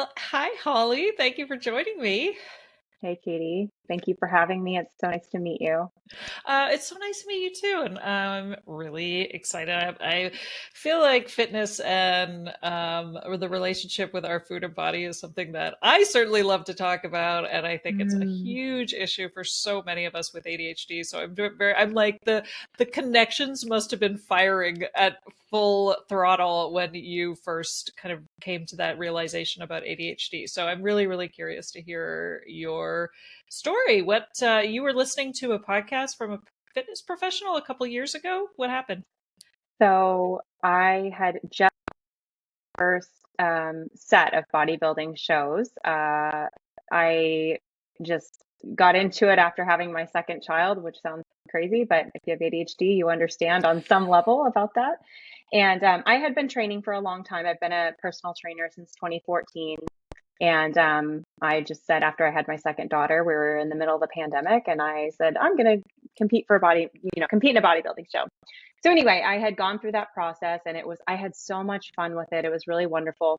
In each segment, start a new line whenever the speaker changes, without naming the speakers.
Well, hi, Holly. Thank you for joining me.
Hey, Katie. Thank you for having me. It's so nice to meet you.
It's so nice to meet you too, and I'm really excited. I feel like fitness and or the relationship with our food and body is something that I certainly love to talk about, and I think it's a
Mm.
huge issue for so many of us with ADHD. So I'm like the connections must have been firing at full throttle when you first kind of came to that realization about ADHD. So I'm really, really curious to hear your story. What you were listening to a podcast from a fitness professional a couple years ago? What happened?
So I had just first set of bodybuilding shows. I just got into it after having my second child, which sounds crazy, but if you have ADHD, you understand on some level about that. And I had been training for a long time. I've been a personal trainer since 2014. And I just said after I had my second daughter, we were in the middle of the pandemic, and I said, I'm going to compete for a compete in a bodybuilding show. So anyway, I had gone through that process and I had so much fun with it. It was really wonderful.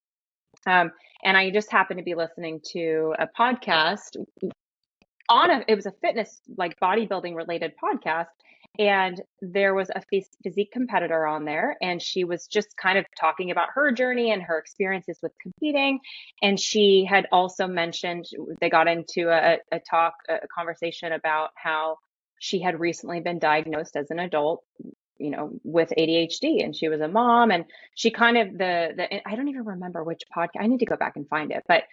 Um, and I just happened to be listening to a podcast it was a fitness, like bodybuilding related podcast. And there was a physique competitor on there, and she was just kind of talking about her journey and her experiences with competing. And she had also mentioned, they got into a conversation about how she had recently been diagnosed as an adult, with ADHD, and she was a mom. And she kind of the I don't even remember which podcast. I need to go back and find it, but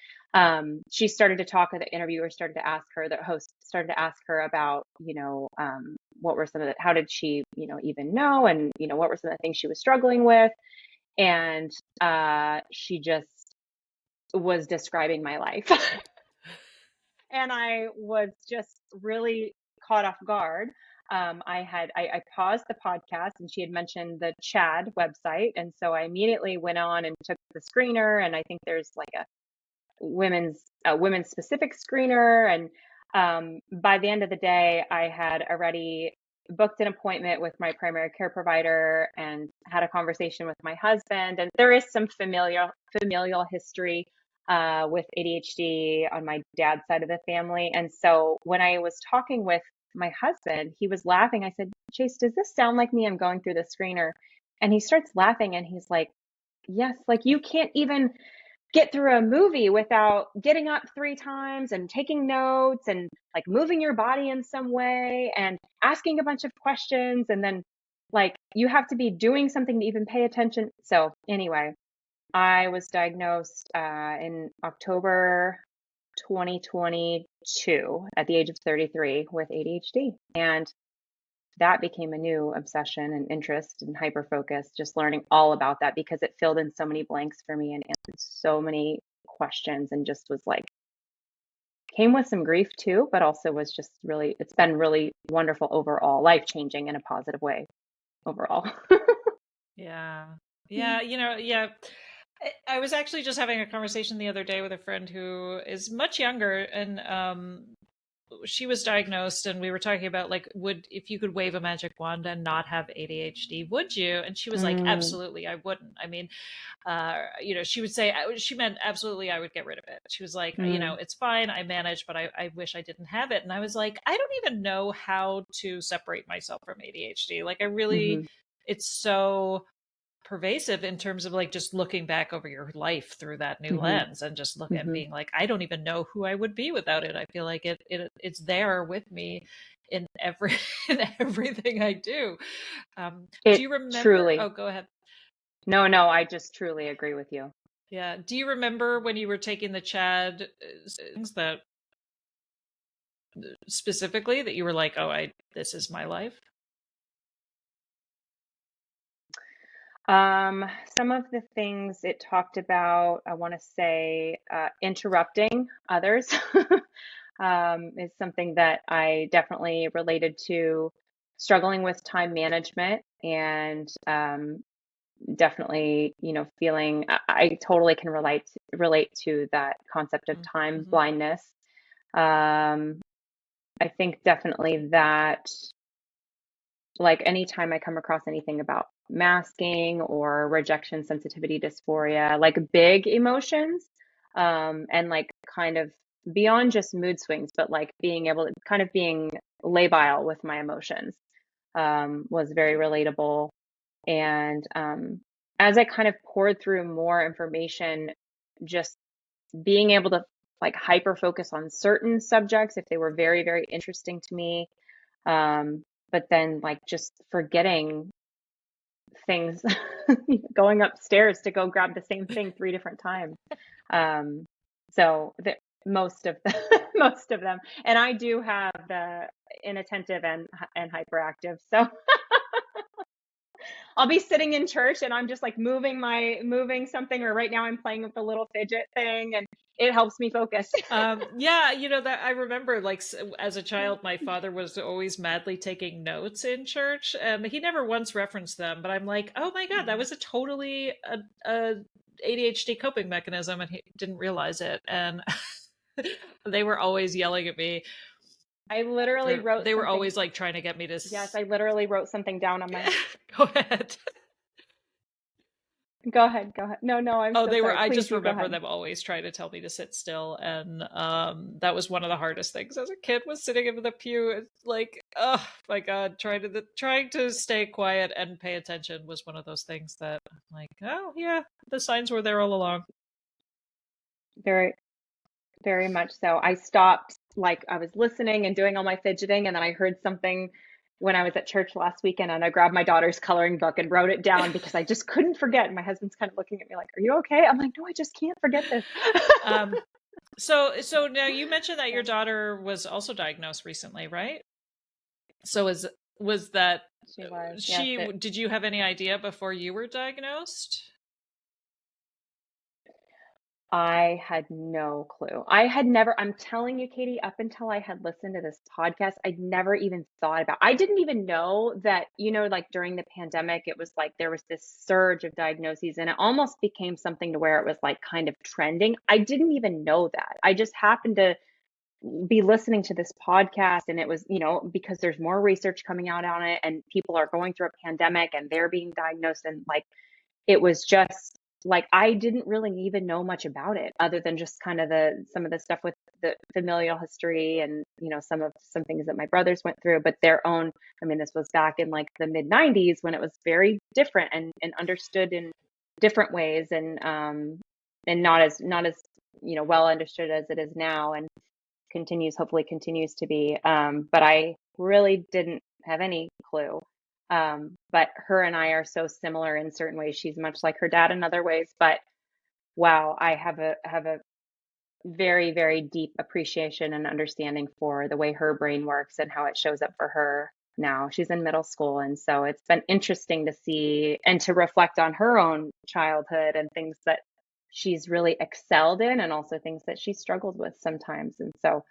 she started to talk. The interviewer started to ask her, the host started to ask her about, what were some of the, how did she, even know, and what were some of the things she was struggling with, and she just was describing my life, and I was just really caught off guard. I paused the podcast, and she had mentioned the Chad website. And so I immediately went on and took the screener. And I think there's like a women's specific screener. And by the end of the day, I had already booked an appointment with my primary care provider and had a conversation with my husband. And there is some familial history with ADHD on my dad's side of the family. And so when I was talking with my husband, he was laughing. I said, Chase, does this sound like me? I'm going through the screener. And he starts laughing, and he's like, yes, like you can't even get through a movie without getting up 3 times and taking notes and like moving your body in some way and asking a bunch of questions. And then like you have to be doing something to even pay attention. So anyway, I was diagnosed in October 2022 at the age of 33 with ADHD. And that became a new obsession and interest and hyper focus, just learning all about that because it filled in so many blanks for me and answered so many questions, and just was like, came with some grief too, but also was just really, it's been really wonderful overall, life changing in a positive way overall.
Yeah. Yeah, yeah. I was actually just having a conversation the other day with a friend who is much younger, and she was diagnosed, and we were talking about like, would if you could wave a magic wand and not have ADHD, would you? And she was like,
Mm,
absolutely, I wouldn't. I mean, she would say, she meant absolutely, I would get rid of it. She was like,
mm,
it's fine, I manage, but I wish I didn't have it. And I was like, I don't even know how to separate myself from ADHD. Like, I really,
hmm
it's so pervasive in terms of like just looking back over your life through that new
hmm
lens and just look and
hmm
being like, I don't even know who I would be without it. I feel like it's there with me in every in everything I do. Do
It
you remember?
truly,
Oh, go ahead.
no, I just truly agree with you.
Yeah. Do you remember when you were taking the Chad things that specifically that you were like, oh, I this is my life?
Some of the things it talked about, I want to say, interrupting others, is something that I definitely related to, struggling with time management, and definitely, feeling, I totally can relate to that concept of time
Mm-hmm.
blindness. Um, I think definitely that, like anytime I come across anything about masking or rejection sensitivity dysphoria, like big emotions, and like kind of beyond just mood swings, but like being able to kind of being labile with my emotions, was very relatable. And as I kind of poured through more information, just being able to like hyper focus on certain subjects if they were very, very interesting to me. But then like just forgetting things, going upstairs to go grab the same thing 3 different times. Um, so most of the, most of them, and I do have the inattentive and hyperactive. So I'll be sitting in church and I'm just like moving something, or right now I'm playing with the little fidget thing, and it helps me focus.
Yeah, that I remember, like, as a child, my father was always madly taking notes in church, and he never once referenced them. But I'm like, oh my God, that was a totally a ADHD coping mechanism, and he didn't realize it. And they were always yelling at me.
I literally wrote
They were
something.
always like trying to get me to.
Yes, I literally wrote something down on my.
Go ahead.
Go ahead. Go ahead. No, I'm
Oh,
so
they were.
sorry.
I
Please
just
do go
remember
ahead.
them always trying to tell me to sit still, and that was one of the hardest things as a kid. Was sitting in the pew, like, oh my God, trying to stay quiet and pay attention was one of those things that I'm like, oh yeah, the signs were there all along.
Very, very much so. I stopped, like I was listening and doing all my fidgeting, and then I heard something when I was at church last weekend, and I grabbed my daughter's coloring book and wrote it down because I just couldn't forget. And my husband's kind of looking at me like, "Are you okay?" I'm like, "No, I just can't forget this."
So now you mentioned that your
Yeah.
daughter was also diagnosed recently, right? So was that
She was, yes.
she? Did you have any idea before you were diagnosed?
I had no clue. I had never, I'm telling you, Katie, up until I had listened to this podcast, I'd never even thought about, I didn't even know that, like during the pandemic, it was like there was this surge of diagnoses, and it almost became something to where it was like kind of trending. I didn't even know that. I just happened to be listening to this podcast, and it was, because there's more research coming out on it, and people are going through a pandemic and they're being diagnosed, and like it was just like I didn't really even know much about it other than just kind of some of the stuff with the familial history, and some things that my brothers went through, but their own. I mean, this was back in like the mid 90s when it was very different and understood in different ways, and not as well understood as it is now, and hopefully continues to be. But I really didn't have any clue. But her and I are so similar in certain ways. She's much like her dad in other ways. But wow, I have a very, very deep appreciation and understanding for the way her brain works and how it shows up for her now. She's in middle school, and so it's been interesting to see and to reflect on her own childhood and things that she's really excelled in, and also things that she struggled with sometimes. And so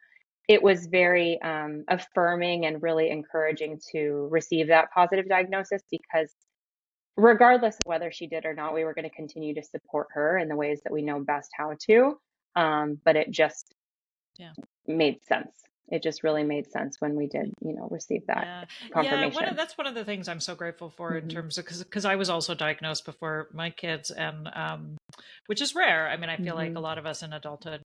it was very affirming and really encouraging to receive that positive diagnosis, because regardless of whether she did or not, we were going to continue to support her in the ways that we know best how to. But it just
Yeah.
made sense. It just really made sense when we did, receive that confirmation.
That's one of the things I'm so grateful for in
Mm-hmm.
terms of because I was also diagnosed before my kids, and which is rare. I mean, I feel like
Mm-hmm.
a lot of us in adulthood,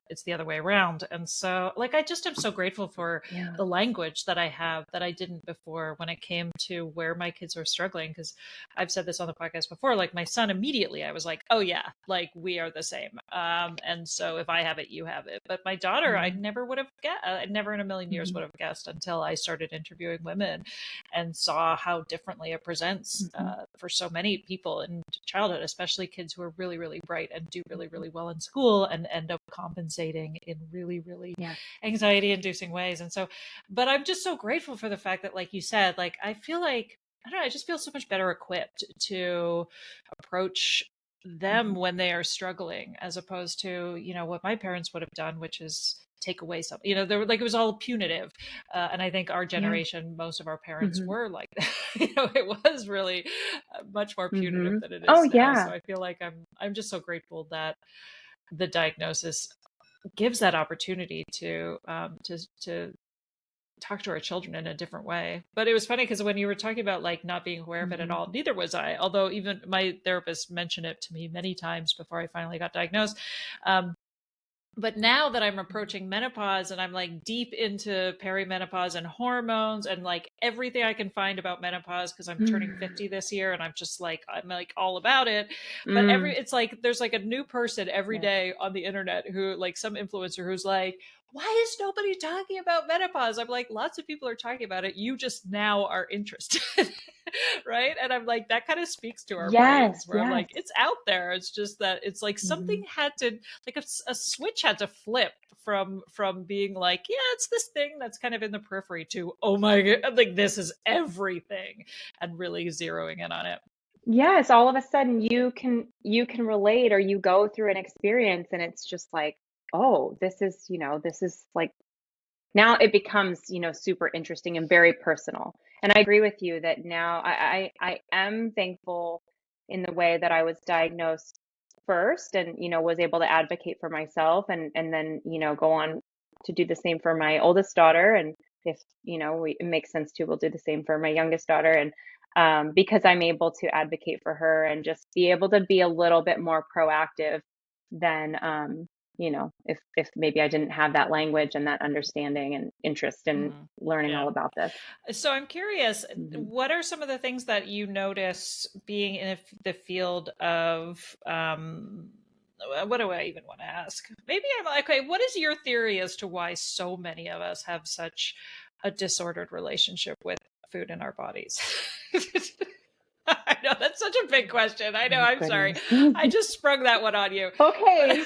it's the other way around, and so like I just am so grateful for
Yeah.
the language that I have that I didn't before when it came to where my kids are struggling. Because I've said this on the podcast before, like my son, immediately I was like, oh yeah, like we are the same, and so if I have it, you have it. But my daughter, I never would have guessed. I never in a million years would have guessed until I started interviewing women and saw how differently it presents for so many people in childhood, especially kids who are really, really bright and do really, really well in school and end up compensating in really, really anxiety inducing ways. And so, but I'm just so grateful for the fact that, like you said, like I feel like, I don't know, I just feel so much better equipped to approach them when they are struggling, as opposed to, what my parents would have done, which is take away something. They were like, it was all punitive. And I think our generation, most of our parents were like that. It was really much more punitive than it
Oh
is now.
yeah.
So I feel like I'm just so grateful that the diagnosis gives that opportunity to talk to our children in a different way. But it was funny because when you were talking about like not being aware of it at all, neither was I. Although even my therapist mentioned it to me many times before I finally got diagnosed. But now that I'm approaching menopause and I'm like deep into perimenopause and hormones and like everything I can find about menopause, because I'm turning
Mm,
50 this year and I'm like all about it. But
mm,
it's like there's like a new person every
yes.
day on the internet who, like, some influencer who's like, why is nobody talking about menopause? I'm like, lots of people are talking about it. You just now are interested. Right. And I'm like, that kind of speaks to our
Yes,
brains, where I'm
yes.
like, it's out there. It's just that it's like
Hmm.
something had to, like, a switch had to flip from being like, yeah, it's this thing that's kind of in the periphery, to, oh my god, like, this is everything, and really zeroing in on it.
Yes, all of a sudden you can relate, or you go through an experience and it's just like, oh, this is like, now it becomes, super interesting and very personal. And I agree with you that now I am thankful in the way that I was diagnosed first, and, was able to advocate for myself, and then, go on to do the same for my oldest daughter. And if, it makes sense too, we'll do the same for my youngest daughter. And because I'm able to advocate for her and just be able to be a little bit more proactive than, if maybe I didn't have that language and that understanding and interest in
Mm-hmm.
learning all
Yeah.
about this.
So I'm curious,
Hmm.
what are some of the things that you notice being in the field of, what do I even want to ask? Maybe I'm like, okay, what is your theory as to why so many of us have such a disordered relationship with food in our bodies? I know that's such a big question. I know,
Oh,
I'm sorry.
goodness.
I just sprung that one on you. But
Okay.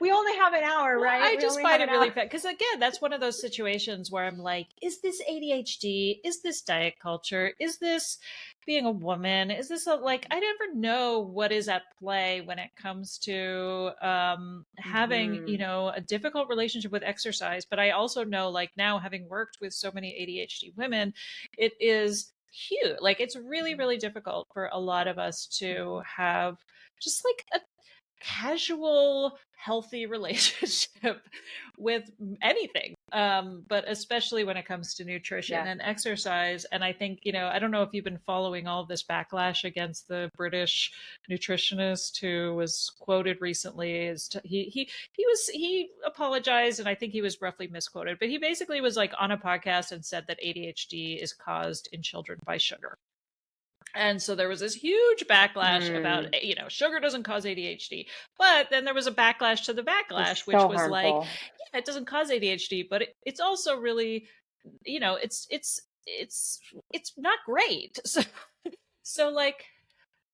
We only have an hour,
well,
right?
I
We
just
only
find
have
it
an
really
hour.
fun because, again, that's one of those situations where I'm like, is this ADHD? Is this diet culture? Is this being a woman? Is this like, I never know what is at play when it comes to having,
Hmm.
a difficult relationship with exercise. But I also know, like, now having worked with so many ADHD women, it is huge. Like, it's really, really difficult for a lot of us to have just like a casual healthy relationship with anything, but especially when it comes to nutrition
Yes.
and exercise. And I think, I don't know if you've been following all of this backlash against the British nutritionist who was quoted recently as he apologized, and I think he was roughly misquoted, but he basically was like on a podcast and said that ADHD is caused in children by sugar. And so there was this huge backlash about,
Mm.
sugar doesn't cause ADHD. But then there was a backlash to the
It's
backlash, which
so
was like,
harmful.
yeah, it doesn't cause ADHD, but it's also really, it's not great. So like,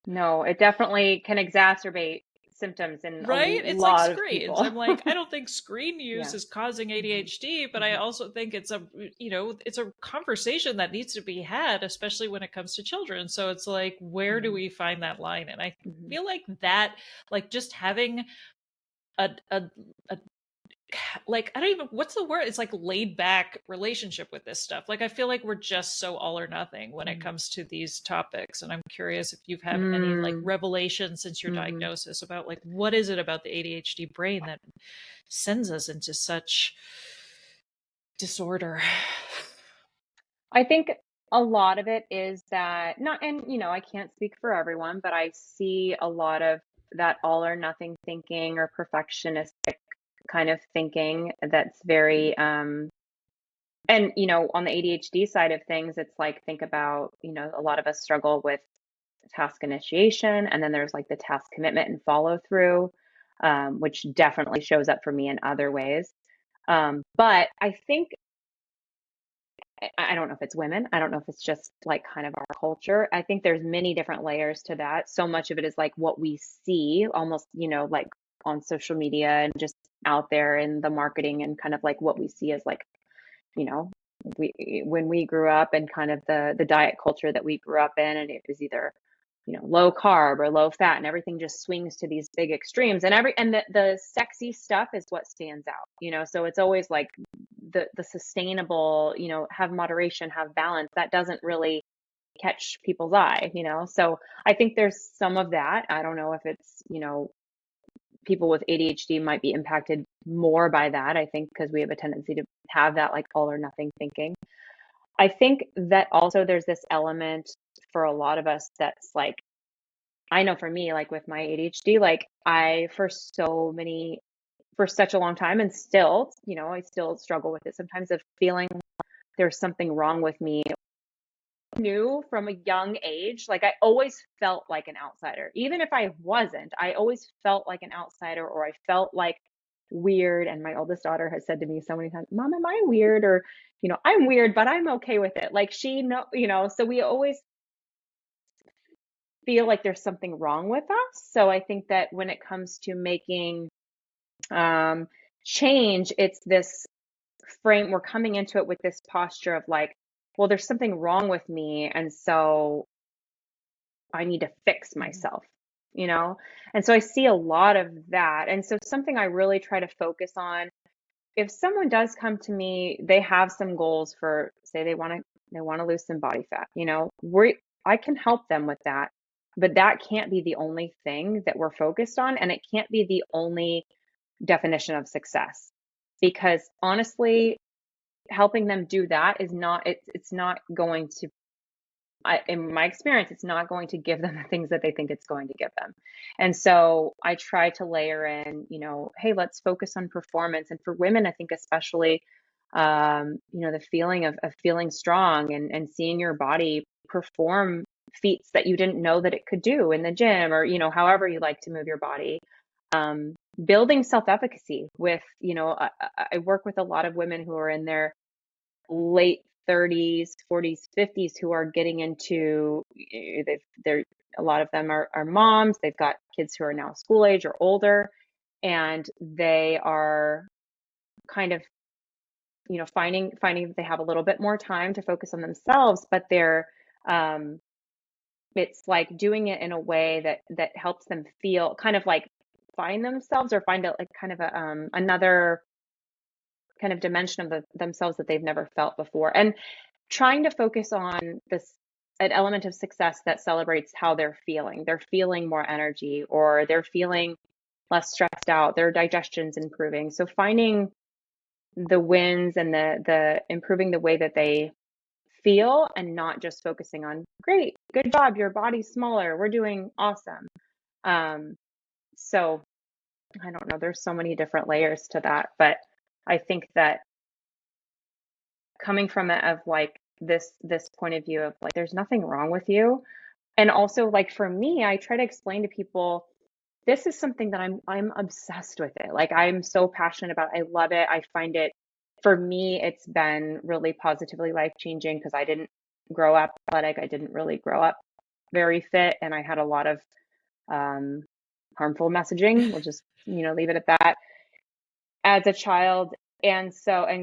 No, it definitely can exacerbate symptoms in a
right? It's like
lot of
screens.
people.
I'm like, I don't think screen use
Yeah.
is causing
Hmm.
ADHD, but I
Hmm.
also think it's a conversation that needs to be had, especially when it comes to children. So it's like, where do
Hmm.
we find that line? And I
Hmm.
feel like that, like, just having a like, I don't even, what's the word? It's like laid back relationship with this stuff. Like, I feel like we're just so all or nothing when it comes to these topics. And I'm curious if you've had any like
Mm.
revelations since your
Hmm.
diagnosis about, like, what is it about the ADHD brain that sends us into such disorder?
I think a lot of it is that, not, and I can't speak for everyone, but I see a lot of that all or nothing thinking or perfectionistic kind of thinking that's very, and, on the ADHD side of things, it's like, think about, a lot of us struggle with task initiation, and then there's like the task commitment and follow through, which definitely shows up for me in other ways. But I think, I don't know if it's women. I don't know if it's just like kind of our culture. I think there's many different layers to that. So much of it is like what we see almost, like on social media and just out there in the marketing, and kind of like what we see as like, you know, when we grew up, and kind of the diet culture that we grew up in, and it was either, low carb or low fat, and everything just swings to these big extremes, and the sexy stuff is what stands out, so it's always like the sustainable, have moderation, have balance, that doesn't really catch people's eye, so I think there's some of that. I don't know if it's, people with ADHD might be impacted more by that. I think because we have a tendency to have that like all or nothing thinking. I think that also there's this element for a lot of us that's like, I know for me, like with my ADHD, like I, for so many for such a long time, and still, I still struggle with it sometimes, of feeling there's something wrong with me. Knew from a young age, like I always felt like an outsider. Even if I wasn't, I always felt like an outsider, or I felt like weird. And my oldest daughter has said to me so many times, Mom, am I weird? Or, I'm weird, but I'm okay with it. Like she know, so we always feel like there's something wrong with us. So I think that when it comes to making change, it's this frame, we're coming into it with this posture of like, well, there's something wrong with me. And so I need to fix myself, you know? And so I see a lot of that. And so something I really try to focus on, if someone does come to me, they have some goals for, say they want to lose some body fat, I can help them with that. But that can't be the only thing that we're focused on, and it can't be the only definition of success. Because honestly, helping them do that is not, it's not going to, in my experience, it's not going to give them the things that they think it's going to give them. And so I try to layer in, hey, let's focus on performance. And for women, I think especially, the feeling of feeling strong, and seeing your body perform feats that you didn't know that it could do in the gym, or, however you like to move your body. Building self-efficacy with, I work with a lot of women who are in their late 30s, 40s, 50s, who are getting into, they're a lot of them are moms. They've got kids who are now school age or older, and they are kind of, finding that they have a little bit more time to focus on themselves, but they're it's like doing it in a way that helps them feel kind of like find themselves, or find out like kind of a another kind of dimension of themselves that they've never felt before, and trying to focus on this, an element of success that celebrates how they're feeling. They're feeling more energy, or they're feeling less stressed out. Their digestion's improving. So finding the wins, and the improving the way that they feel, and not just focusing on, great, good job, your body's smaller, we're doing awesome. So I don't know, there's so many different layers to that, but I think that coming from it of like this point of view of like, there's nothing wrong with you. And also, like, for me, I try to explain to people, this is something that I'm obsessed with it. Like, I'm so passionate about it. I love it. I find it, for me, it's been really positively life changing, because I didn't grow up athletic. I didn't really grow up very fit, and I had a lot of harmful messaging. We'll just, leave it at that, as a child. And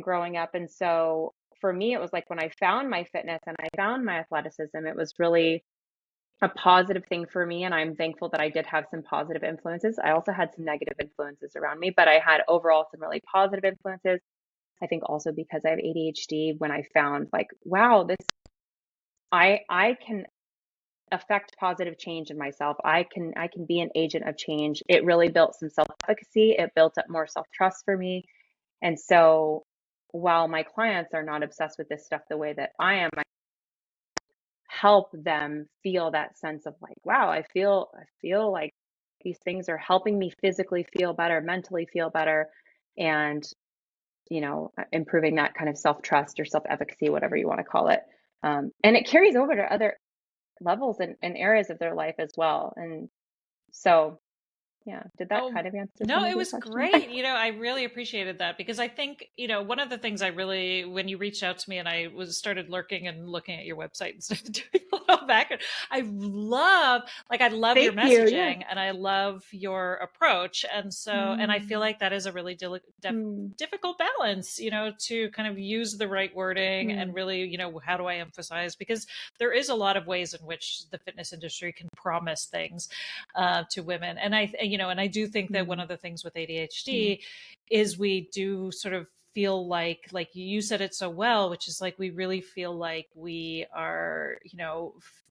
growing up. And so for me, it was like, when I found my fitness and I found my athleticism, it was really a positive thing for me. And I'm thankful that I did have some positive influences. I also had some negative influences around me, but I had overall some really positive influences. I think also because I have ADHD, when I found like, wow, I can affect positive change in myself. I can be an agent of change. It really built some self-efficacy. It built up more self-trust for me. And so while my clients are not obsessed with this stuff the way that I am, I help them feel that sense of like, wow, I feel like these things are helping me physically feel better, mentally feel better, and, improving that kind of self-trust or self-efficacy, whatever you want to call it. And it carries over to other levels and areas of their life as well. And so, yeah, did that
Oh,
kind of answer
no,
some of
it
your
was
question?
great. I really appreciated that, because I think, one of the things I really, when you reached out to me and I started lurking and looking at your website and stuff, doing a little back, I love your
Thank you. Yes.
messaging, and I love your approach. And so, and I feel
Mm,
like that is a really
mm,
difficult balance, to kind of use the right wording, and
mm,
really, how do I emphasize? Because there is a lot of ways in which the fitness industry can promise things to women. And and I do think that one
mm,
of the things with
mm,
ADHD is we do sort of feel like you said it so well, which is like, we really feel like we are,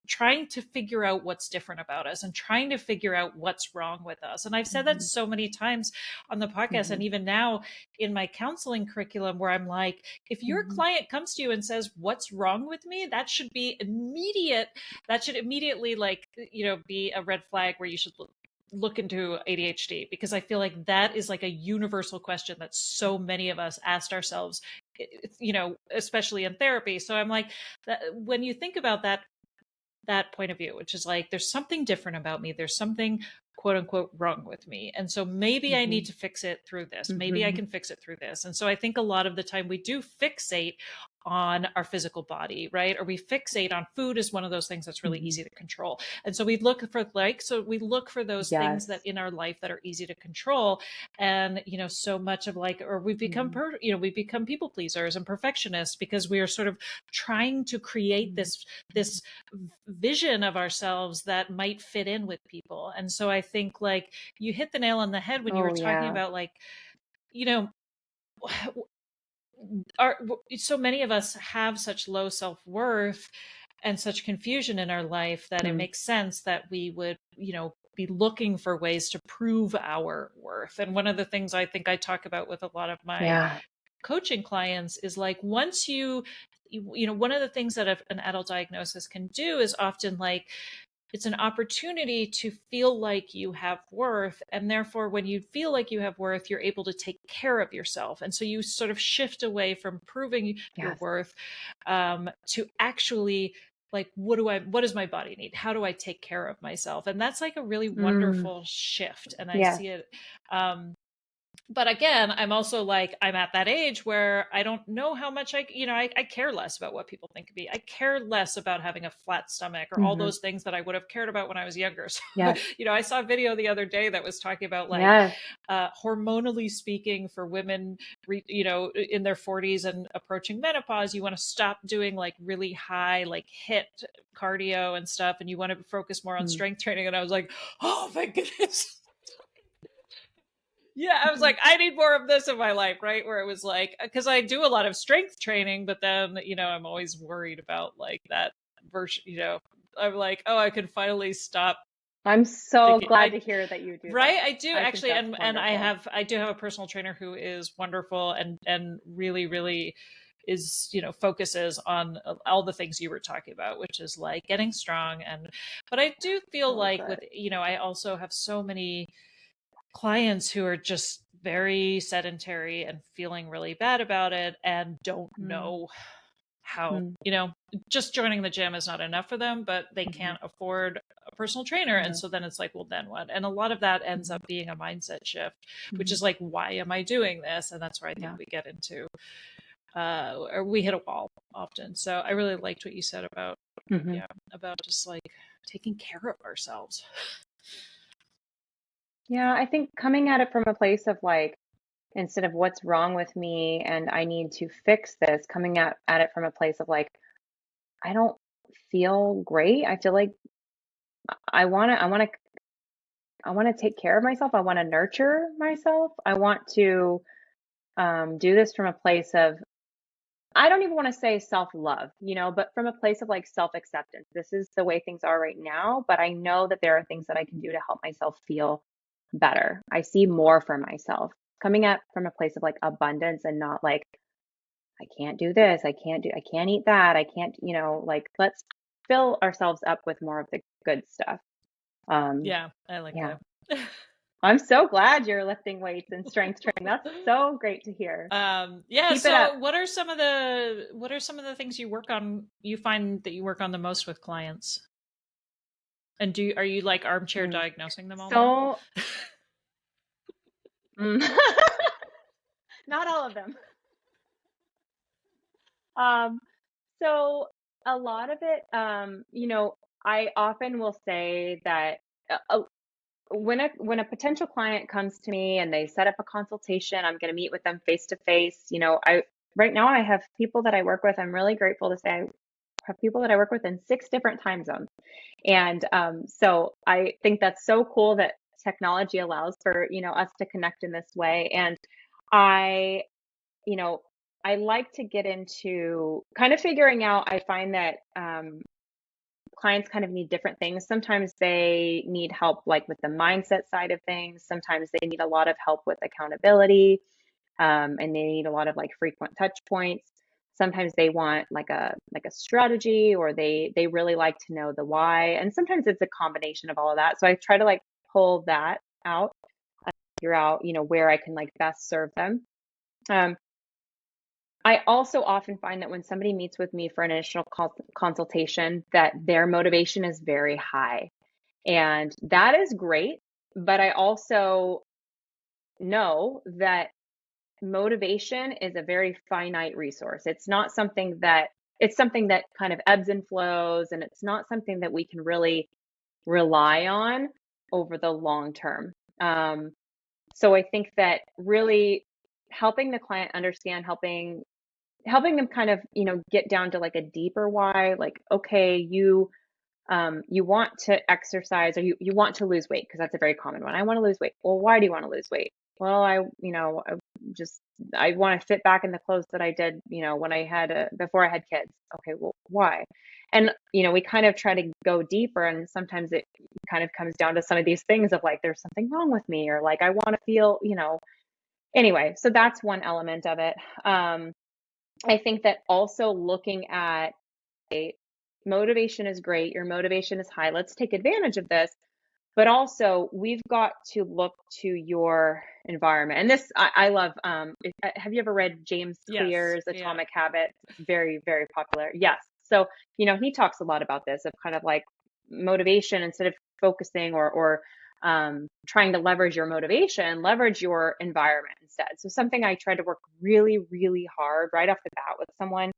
trying to figure out what's different about us, and trying to figure out what's wrong with us. And I've said that
mhm,
so many times on the podcast, and
mhm,
even now in my counseling curriculum, where I'm like, if your
mhm,
client comes to you and says, what's wrong with me, that should immediately, like, be a red flag where you should look into ADHD, because I feel like that is like a universal question that so many of us asked ourselves, especially in therapy. So I'm like, when you think about that point of view, which is like, there's something different about me. There's something quote unquote wrong with me. And so maybe I need
Hmm.
to fix it through this. Maybe I
Hmm.
can fix it through this. And so I think a lot of the time we do fixate on our physical body, right? Or we fixate on food is one of those things that's really
Hmm.
easy to control. And so we look for those things that
Yes.
in our life that are easy to control. And, so much of like, or
Hmm.
we become people pleasers and perfectionists because we are sort of trying to create this vision of ourselves that might fit in with people. And so I think like you hit the nail on the head when you were
Oh,
talking
yeah.
about like, you know, our so many of us have such low self-worth and such confusion in our life that it
Mm.
makes sense that we would, be looking for ways to prove our worth. And one of the things I think I talk about with a lot of my
Yeah.
coaching clients is like, once one of the things that an adult diagnosis can do is often like, it's an opportunity to feel like you have worth. And therefore, when you feel like you have worth, you're able to take care of yourself. And so you sort of shift away from proving your
Yes.
worth, to actually like, what does my body need? How do I take care of myself? And that's like a really
Mm.
wonderful shift. And I
Yes.
see it, but again, I'm also like, I'm at that age where I don't know how much I care less about what people think of me. I care less about having a flat stomach or all
Hmm.
those things that I would have cared about when I was younger. So,
Yes.
I saw a video the other day that was talking about like,
Yes.
hormonally speaking, for women, in their 40s and approaching menopause, you want to stop doing like really high, like hit cardio and stuff. And you want to focus more on
Mm.
strength training. And I was like, oh, thank goodness. Yeah, I was
Mhm.
like, I need more of this in my life, right? Where it was like, because I do a lot of strength training, but then, I'm always worried about like that version, I'm like, oh, I could finally stop
I'm so
thinking.
glad to hear that you do
Right,
that.
I do
I think
actually,
that's
and
wonderful.
I do have a personal trainer who is wonderful and really, really is, focuses on all the things you were talking about, which is like getting strong. But I do feel
So
like with,
good.
I also have so many clients who are just very sedentary and feeling really bad about it and don't
Mm.
know how,
Mm.
just joining the gym is not enough for them, but they
Hmm.
can't afford a personal trainer. And
Yeah.
so then it's like, well, then what? And a lot of that ends
Hmm.
up being a mindset shift, which
Hmm.
is like, why am I doing this? And that's where I think
Yeah.
we get into, or we hit a wall often. So I really liked what you said about,
Hmm.
yeah, about just like taking care of ourselves.
Yeah. I think coming at it from a place of like, instead of what's wrong with me and I need to fix this, coming at it from a place of like, I don't feel great. I feel like I want to take care of myself. I want to nurture myself. I want to do this from a place of, I don't even want to say self love, but from a place of like self acceptance. This is the way things are right now, but I know that there are things that I can do to help myself feel better. I see more for myself. Coming at from a place of like abundance and not like, I can't do this, I can't eat that, I can't, like let's fill ourselves up with more of the good stuff. Um,
Yeah, I like
yeah.
that.
I'm so glad you're lifting weights and strength training. That's so great to hear.
Yeah,
Keep it up.
so what are some of the things you find that you work on the most with clients? And are you like armchair
Mm.
diagnosing them all the time?
So, mm, not all of them. Um, so a lot of it, I often will say that when a potential client comes to me and they set up a consultation, I'm going to meet with them face to face. I right now I have people that I work with. I'm really grateful to say I have people that I work with in 6 different time zones. And so I think that's so cool that technology allows for, us to connect in this way. And I, you know, I like to get into kind of figuring out, I find that clients kind of need different things. Sometimes they need help like with the mindset side of things. Sometimes they need a lot of help with accountability, and they need a lot of like frequent touch points. Sometimes they want like a strategy, or they really like to know the why. And sometimes it's a combination of all of that. So I try to like pull that out, figure out, where I can like best serve them. Um, I also often find that when somebody meets with me for an initial consultation, that their motivation is very high. And that is great. But I also know that motivation is a very finite resource. It's something that kind of ebbs and flows, and it's not something that we can really rely on over the long term. So I think that really helping the client understand, helping them kind of, get down to like a deeper why, like, okay, you want to exercise, or you want to lose weight, because that's a very common one. I want to lose weight. Well, why do you want to lose weight? Well, just, I want to fit back in the clothes that I did, when I had before I had kids. Okay, well, why? And, we kind of try to go deeper, and sometimes it kind of comes down to some of these things of like, there's something wrong with me, or like, I want to feel, anyway, so that's one element of it. I think that also looking at motivation is great. Your motivation is high. Let's take advantage of this. But also, we've got to look to your environment. And this, I love. Have you ever read James
Yes.
Clear's
Yeah.
Atomic Habits? Very, very popular. Yes. So, he talks a lot about this, of kind of like motivation, instead of focusing or trying to leverage your motivation, leverage your environment instead. So something I try to work really, really hard right off the bat with someone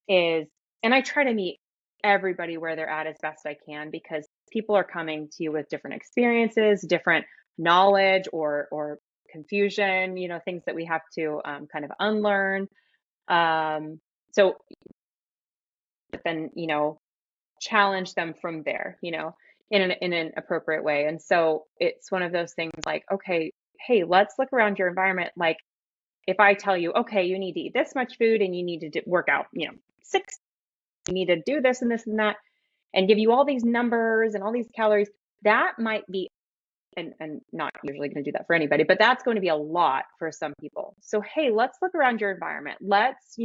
is, and I try to meet everybody where they're at as best I can, because people are coming to you with different experiences, different knowledge, or confusion, things that we have to kind of unlearn. So but then, challenge them from there, in an appropriate way. And so it's one of those things like, okay, hey, let's look around your environment. Like, if I tell you, okay, you need to eat this much food, and you need to work out, six, you need to do this and this and that, and give you all these numbers and all these calories, that might be, and not usually going to do that for anybody, but that's going to be a lot for some people. So, hey, let's look around your environment. Let's,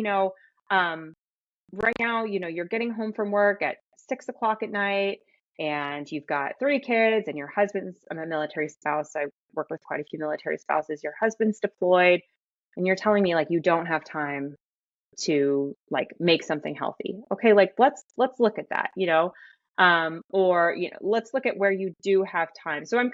right now, you're getting home from work at 6 o'clock at night, and you've got 3 kids, and your husband's, I'm a military spouse. I work with quite a few military spouses. Your husband's deployed, and you're telling me like you don't have time to like make something healthy. Okay, like let's look at that, or let's look at where you do have time. So I'm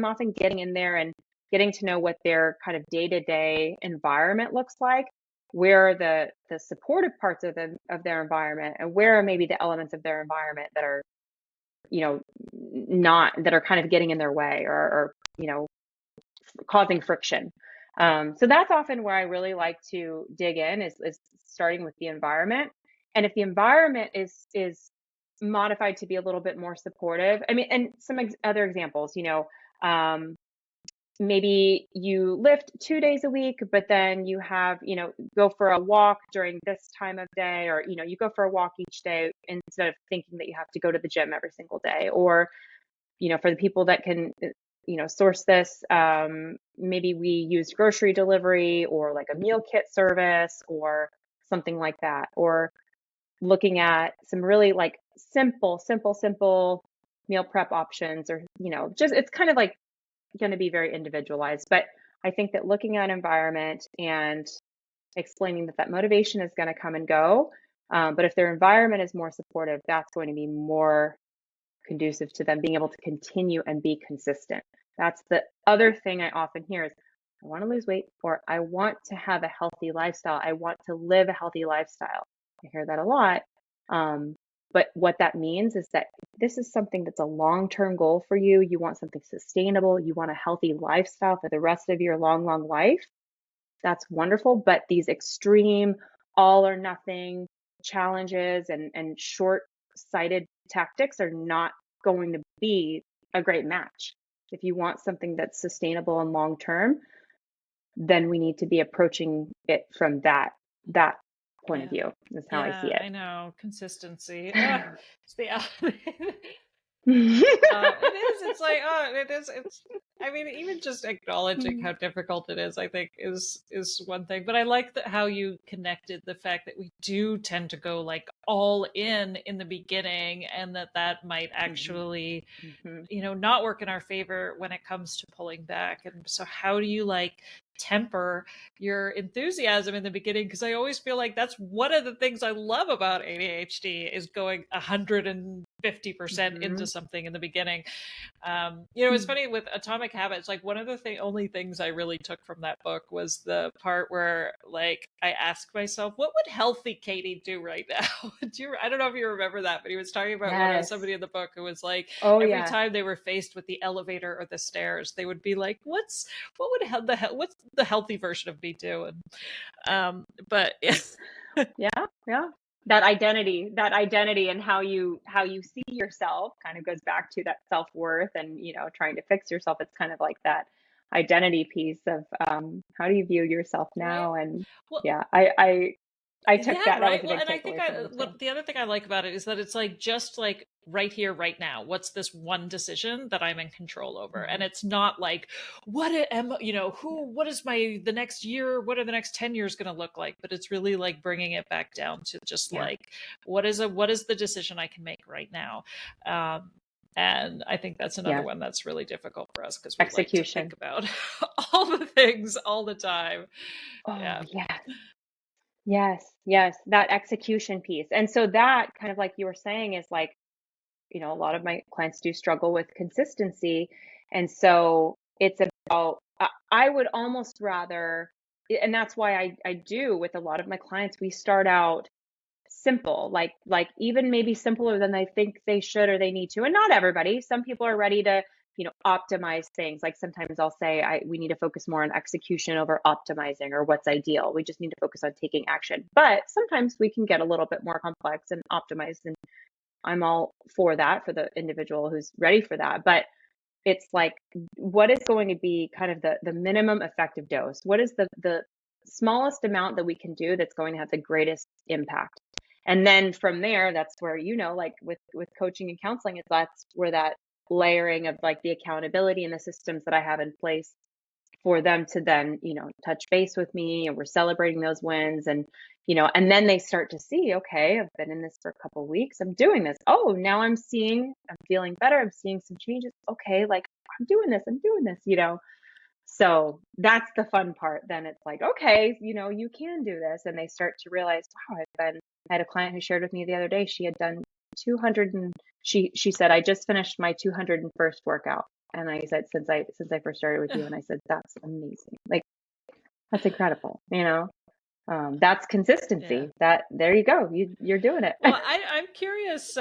often getting in there and getting to know what their kind of day-to-day environment looks like, where are the supportive parts of their environment, and where are maybe the elements of their environment that are, not, that are kind of getting in their way, or causing friction. So that's often where I really like to dig in, is starting with the environment. And if the environment is modified to be a little bit more supportive, I mean, and some other examples, maybe you lift 2 days a week, but then you have, go for a walk during this time of day, or, you go for a walk each day instead of thinking that you have to go to the gym every single day. Or, for the people that can, source this, maybe we use grocery delivery, or like a meal kit service, or something like that. Or looking at some really like simple meal prep options, or, just, it's kind of like going to be very individualized. But I think that looking at environment and explaining that motivation is going to come and go. But if their environment is more supportive, that's going to be more conducive to them being able to continue and be consistent. That's the other thing I often hear is, I want to lose weight, or I want to have a healthy lifestyle. I want to live a healthy lifestyle. I hear that a lot. But what that means is that this is something that's a long-term goal for you. You want something sustainable. You want a healthy lifestyle for the rest of your long, long life. That's wonderful. But these extreme all or nothing challenges and short-sighted tactics are not going to be a great match. If you want something that's sustainable and long-term, then we need to be approaching it from that point of
Yeah.
view, is how I see
Yeah,
it.
I know. Consistency. It's the it is. It's like, it is. It's I mean, even just acknowledging
Mm,
how difficult it is, I think, is one thing. But I like that how you connected the fact that we do tend to go like all in the beginning, and that might
mhm,
actually,
mhm.
not work in our favor when it comes to pulling back. And so, how do you like temper your enthusiasm in the beginning? Because I always feel like that's one of the things I love about ADHD is going 150% into
Mhm.
something in the beginning. It's
Mm.
funny with Atomic Habits. Like one of the only things I really took from that book was the part where, like, I asked myself, "What would healthy Katie do right now?" I don't know if you remember that, but he was talking about
Yes.
somebody in the book who was like,
Oh,
every
yeah.
time they were faced with the elevator or the stairs, they would be like, what would what's the healthy version of me do?" And but
Yeah, yeah. That identity and how you see yourself kind of goes back to that self-worth and, trying to fix yourself. It's kind of like that identity piece of how do you view yourself
right.
now? And
Well,
yeah, I took
yeah,
that. That was
right.
a
Well,
big
and I think
takeaway for me too.
what the other thing I like about it is that it's like just like right here, right now. What's this one decision that I'm in control over? And
Mhm.
it's not like
Yeah.
what is the next year? What are the next 10 years going to look like? But it's really like bringing it back down to just
Yeah.
like what is the decision I can make right now? Um, and I think that's another
Yeah.
one that's really difficult for us because we like to think
Execution.
about all the things all the time.
Oh,
Yeah.
yes. Yes. Yes. That execution piece. And so that kind of like you were saying is like, a lot of my clients do struggle with consistency. And so it's about, I would almost rather, and that's why I do with a lot of my clients, we start out simple, like even maybe simpler than they think they should or they need to. And not everybody, some people are ready to, optimize things. Like sometimes I'll say, we need to focus more on execution over optimizing or what's ideal. We just need to focus on taking action. But sometimes we can get a little bit more complex and optimize, and I'm all for that for the individual who's ready for that. But it's like, what is going to be kind of the minimum effective dose? What is the smallest amount that we can do that's going to have the greatest impact? And then from there, that's where, like with coaching and counseling, is that's where that layering of like the accountability and the systems that I have in place for them to then, touch base with me, and we're celebrating those wins. And, and then they start to see, okay, I've been in this for a couple of weeks. I'm doing this. Oh, now I'm feeling better. I'm seeing some changes. Okay. Like I'm doing this. So that's the fun part. Then it's like, okay, you can do this. And they start to realize, wow, I had a client who shared with me the other day, she had done 200 and she said, I just finished my 201st workout. And I said, since I first started with you, and I said, that's amazing. Like, that's incredible. That's
Yeah.
consistency. That there you go. You're doing it.
Well, I'm curious,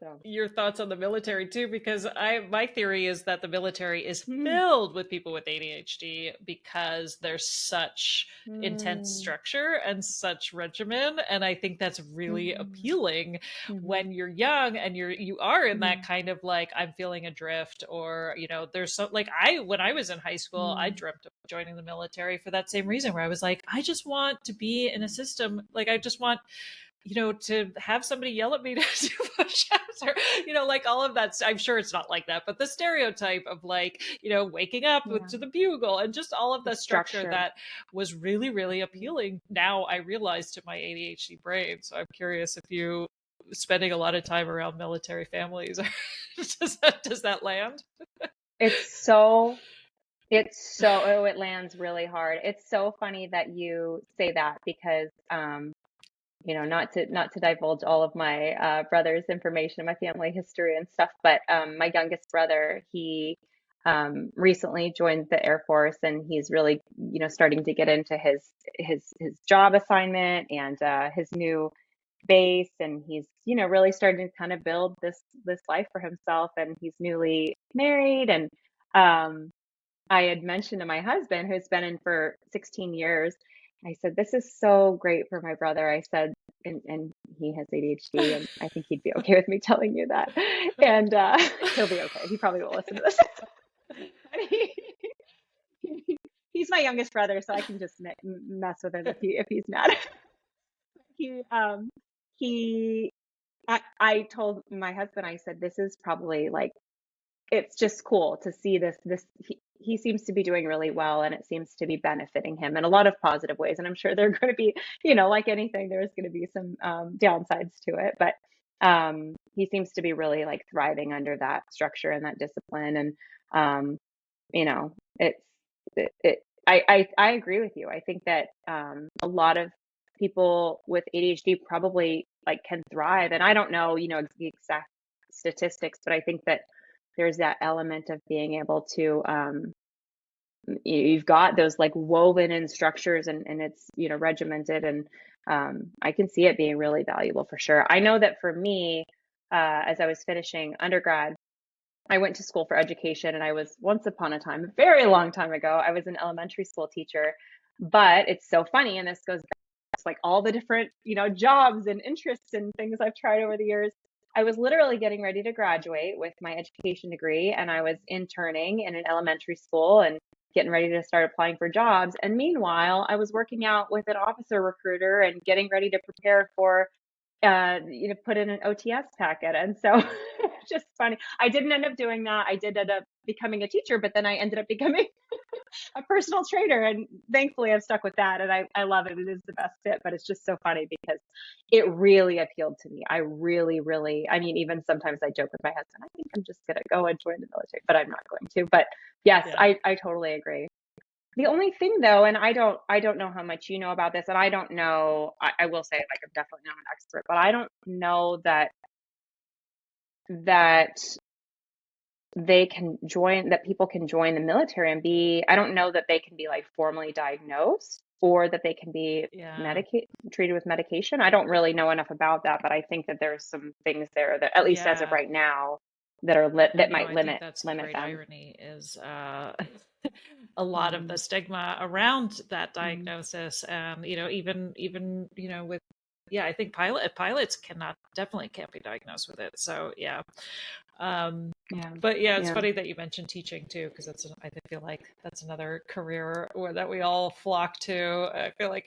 So,
your thoughts on the military too, because my theory is that the military is
mm,
filled with people with ADHD because there's such intense
mm,
structure and such regimen, and I think that's really
mm,
appealing
mhm,
when you're young and you are in that
mm,
kind of like I'm feeling adrift, or there's so like I when I was in high school I
mm,
dreamt of joining the military for that same reason, where I was like I just want to be in a
mm.
system, like I just want to have somebody yell at me to do push-ups, or, like all of that. I'm sure it's not like that, but the stereotype of like, waking up with
Yeah,
to the bugle and just all of
the
the structure
structure.
that was really, really
Mhm.
appealing. Now I realize to my ADHD brain. So I'm curious if you spending a lot of time around military families, does that land?
It's so oh, it lands really hard. It's so funny that you say that because not to divulge all of my brother's information, my family history and stuff, but my youngest brother, he recently joined the Air Force, and he's really, starting to get into his job assignment and his new base, and he's, really starting to kind of build this life for himself, and he's newly married. And um I had mentioned to my husband, who's been in for 16 years, I said, this is so great for my brother. I said, and he has ADHD, and I think he'd be okay with me telling you that. And he'll be okay. He probably won't listen to this. But he's my youngest brother, so I can just mess with him if he's mad. He, he, I told my husband, I said, this is probably like it's just cool to see this he seems to be doing really well, and it seems to be benefiting him in a lot of positive ways. And I'm sure there are going to be, like anything, there's going to be some downsides to it, but he seems to be really like thriving under that structure and that discipline. And you know, it's I agree with you. I think that a lot of people with ADHD probably like can thrive. And I don't know, the exact statistics, but I think that there's that element of being able to you've got those like woven in structures, and it's regimented, and I can see it being really valuable for sure. I know that for me, as I was finishing undergrad, I went to school for education, and I was once upon a time, a very long time ago, I was an elementary school teacher. But it's so funny, and this goes back to like all the different, jobs and interests and things I've tried over the years. I was literally getting ready to graduate with my education degree, and I was interning in an elementary school and getting ready to start applying for jobs. And meanwhile, I was working out with an officer recruiter and getting ready to prepare for put in an OTS packet. And so it's just funny. I didn't end up doing that. I did end up becoming a teacher, but then I ended up becoming a personal trainer. And thankfully I've stuck with that. And I love it. It is the best fit, but it's just so funny because it really appealed to me. I really, really, I mean, even sometimes I joke with my husband, I think I'm just going to go and join the military, but I'm not going to. But yes,
Yeah.
I totally agree. The only thing though, and I don't know how much you know about this, and I don't know, I will say like I'm definitely not an expert, but I don't know that that people can join the military and I don't know that they can be like formally diagnosed, or that they can be
Yeah.
treated with medication. I don't really know enough about that, but I think that there's some things there that, at least as of
Yeah.
right now, that are
I
that
know.
might
I think
limit
that's the
limit
great
them.
irony is a lot of
Mm-hmm.
the stigma around that
Mm-hmm.
diagnosis. Even with, yeah, I think pilots definitely can't be diagnosed with it. So yeah. Um,
Yeah.
but yeah, it's
Yeah.
funny that you mentioned teaching too, because I feel like that's another career that we all flock to. I feel like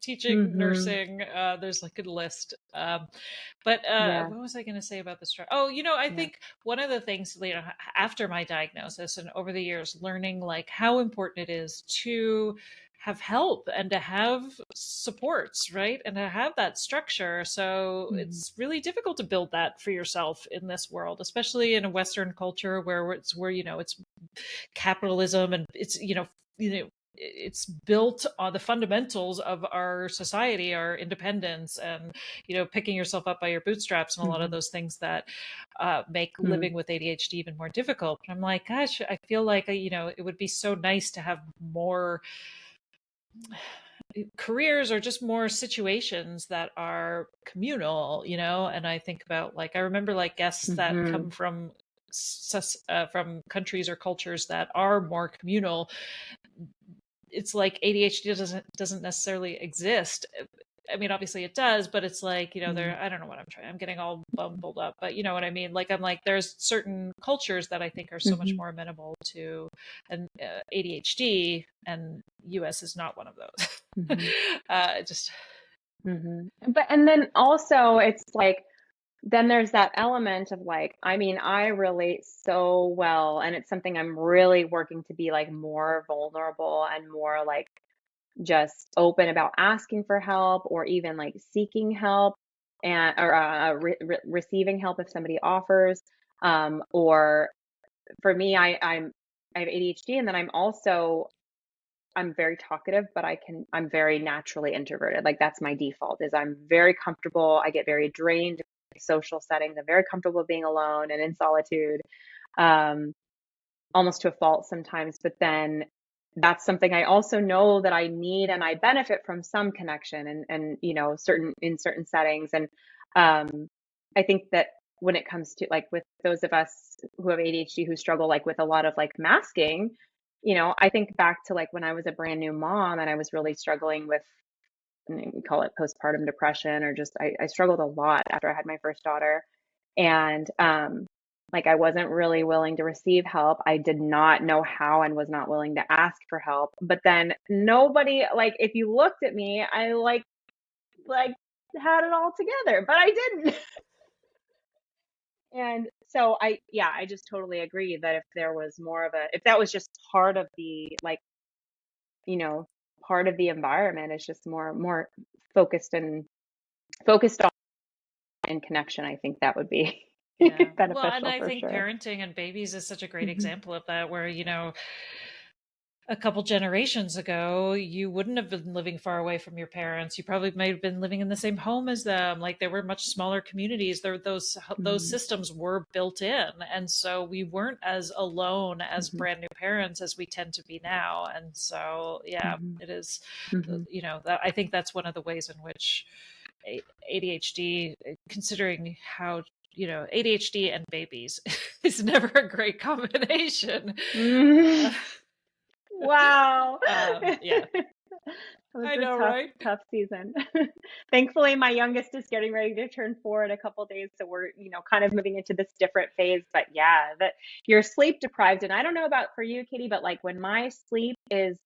teaching,
Mm-hmm.
nursing, there's like a list. But
Yeah.
what was I going to say about the stress? Oh, I
Yeah.
think one of the things, after my diagnosis and over the years, learning like how important it is to have help and to have supports, right? And to have that structure. So
Mm-hmm.
it's really difficult to build that for yourself in this world, especially in a Western culture where it's capitalism, and it's built on the fundamentals of our society, our independence, and picking yourself up by your bootstraps, and a lot of
Mm-hmm.
those things that make
Mm-hmm.
living with ADHD even more difficult. But I'm like, gosh, I feel like it would be so nice to have more careers or just more situations that are communal, and I think about, like, I remember like guests that
Mm-hmm.
come from countries or cultures that are more communal. It's like ADHD doesn't necessarily exist. I mean, obviously it does, but it's like, there, I don't know what I'm getting all bumbled up, but you know what I mean? Like, I'm like, there's certain cultures that I think are so much
Mm-hmm.
more amenable to an ADHD, and US is not one of those.
Mm-hmm.
Just,
But and then also it's like then there's that element of like, I mean, I relate so well, and it's something I'm really working to be like more vulnerable and more like just open about asking for help, or even like seeking help, and or receiving help if somebody offers. Or for me, I have ADHD, and then I'm very talkative, but I'm very naturally introverted. Like that's my default, is I'm very comfortable. I get very drained in social settings. I'm very comfortable being alone and in solitude, um, almost to a fault sometimes. But then that's something I also know that I need, and I benefit from some connection, and certain settings. And I think that when it comes to like with those of us who have ADHD who struggle like with a lot of like masking, I think back to like when I was a brand new mom and I was really struggling with, we call it postpartum depression, or just I struggled a lot after I had my first daughter. And like I wasn't really willing to receive help. I did not know how, and was not willing to ask for help. But then nobody, like if you looked at me, I like had it all together, but I didn't. And So I just totally agree that if there was more of a, if that was just part of the, like, you know, part of the environment, it's just more focused and focused on and connection, I think that would be
Yeah. Well, and
beneficial
I
for
think
sure.
parenting and babies is such a great
Hmm.
example of that, where, a couple generations ago, you wouldn't have been living far away from your parents. You probably might have been living in the same home as them. Like, there were much smaller communities. Those
Mm-hmm.
systems were built in, and so we weren't as alone as
Hmm.
brand new parents as we tend to be now. And so, yeah,
Hmm.
it is.
Hmm.
I think that's one of the ways in which ADHD, considering how ADHD and babies is never a great combination.
Mm. Wow.
Yeah,
It was
I
a
know,
tough,
right?
tough season. Thankfully, my youngest is getting ready to turn 4 in a couple days, so we're, kind of moving into this different phase. But yeah, that you're sleep deprived, and I don't know about for you, Katie, but like when my sleep is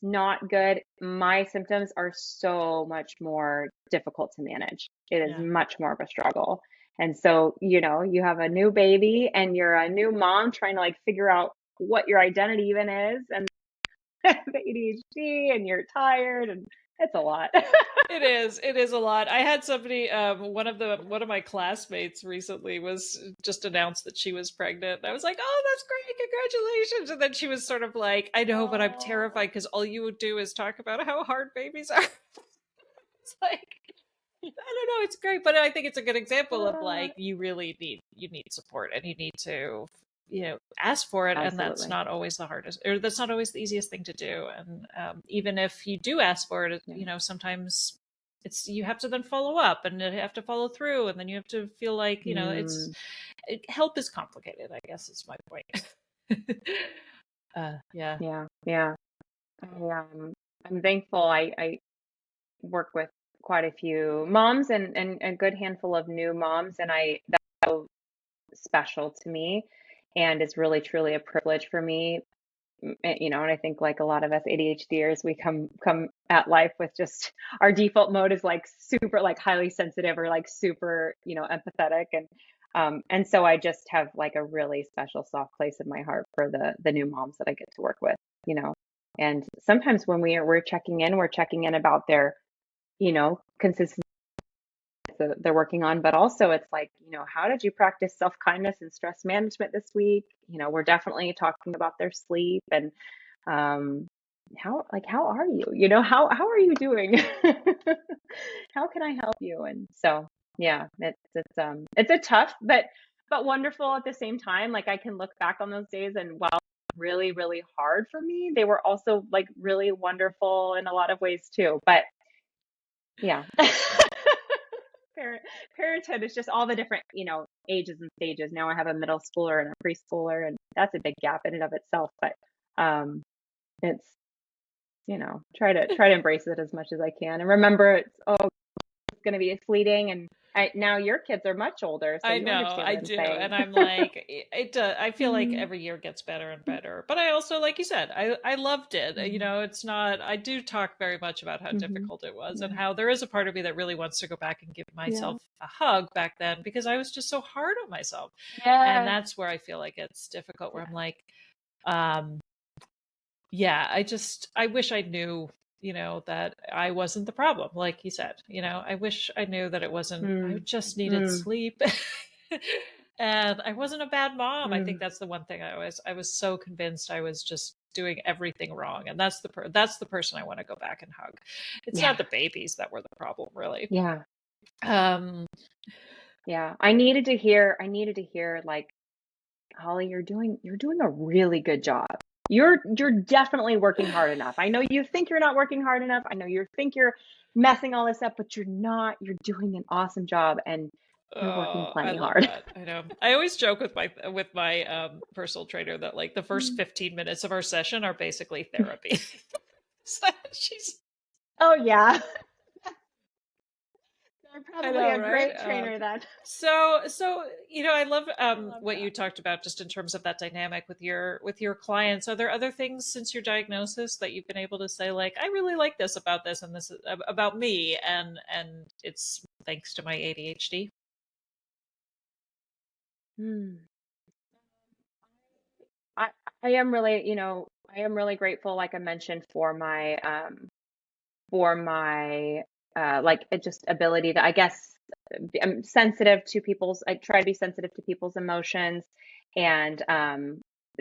not good, my symptoms are so much more difficult to manage. It is
Yeah.
much more of a struggle. And so, you have a new baby and you're a new mom trying to like figure out what your identity even is, and the ADHD, and you're tired, and it's a lot.
It is. It is a lot. I had somebody, one of my classmates recently was just announced that she was pregnant. I was like, "Oh, that's great! Congratulations!" And then she was sort of like, "I know, but I'm
Oh,
terrified because all you would do is talk about how hard babies are." It's like, I don't know. It's great, but I think it's a good example of, like, you need support, and you need to ask for it, and that's
absolutely.
not always the hardest, or that's not always the easiest thing to do. And even if you do ask for it,
Yeah.
sometimes you have to then follow up, and you have to follow through, and then you have to feel like
Mm,
help is complicated, I guess, is my point. Yeah.
yeah, yeah. I'm thankful. I work with quite a few moms, and a good handful of new moms, and that's so special to me, and it's really truly a privilege for me. And I think like a lot of us ADHDers, we come at life with just our default mode is like super like highly sensitive or like super, empathetic, and so I just have like a really special soft place in my heart for the new moms that I get to work with, you know. And sometimes when we're checking in about their, consistency that they're working on, but also it's like, how did you practice self-kindness and stress management this week? We're definitely talking about their sleep, and um how are you? How are you doing? How can I help you? And so yeah, it's a tough but wonderful at the same time. Like I can look back on those days, and while really, really hard for me, they were also like really wonderful in a lot of ways too. But yeah. Parent, Parenthood is just all the different, ages and stages. Now I have a middle schooler and a preschooler, and that's a big gap in and of itself. But um, it's, try to embrace it as much as I can, and remember it's going to be fleeting. And now your kids are much older, so
I
you
know,
understand
I
what I'm
do,
saying.
and I'm like, I feel like
Mm,
every year gets better and better. But I also, like you said, I loved it.
mm,
It's not. I do talk very much about how
mm-hmm.
difficult it was, and
Yeah,
how there is a part of me that really wants to go back and give
yeah,
myself a hug back then, because I was just so hard on myself, and
yes,
that's where I feel like it's difficult. Where I'm
yes,
like, um, yeah, I wish I knew, that I wasn't the problem, like you said. I wish I knew that it wasn't, I
mm,
just needed
mm,
sleep. And I wasn't a bad mom. I think
mm.
that's the one thing I was so convinced I was just doing everything wrong. And that's the person I want to go back and hug. It's
Yeah,
not the babies that were the problem, really.
yeah,
Um,
yeah. I needed to hear like, Holly, you're doing a really good job. You're definitely working hard enough. I know you think you're not working hard enough. I know you think you're messing all this up, but you're not. You're doing an awesome job, and you're working
Oh, I
plenty
love
hard.
that. I know. I always joke with my personal trainer that, like, the first
Mm.
15 minutes of our session are basically therapy. So she's
Oh yeah. They're
I
probably
know,
a
right?
great trainer then.
So I love
I love
what you
that.
talked about, just in terms of that dynamic with your clients. Are there other things since your diagnosis that you've been able to say, like, I really like this, and this is about me, and it's thanks to my ADHD?
Hmm. I I am really, I am really grateful, like I mentioned, for my like it just ability to, I guess, I'm sensitive to people's, I try to be sensitive to people's emotions, and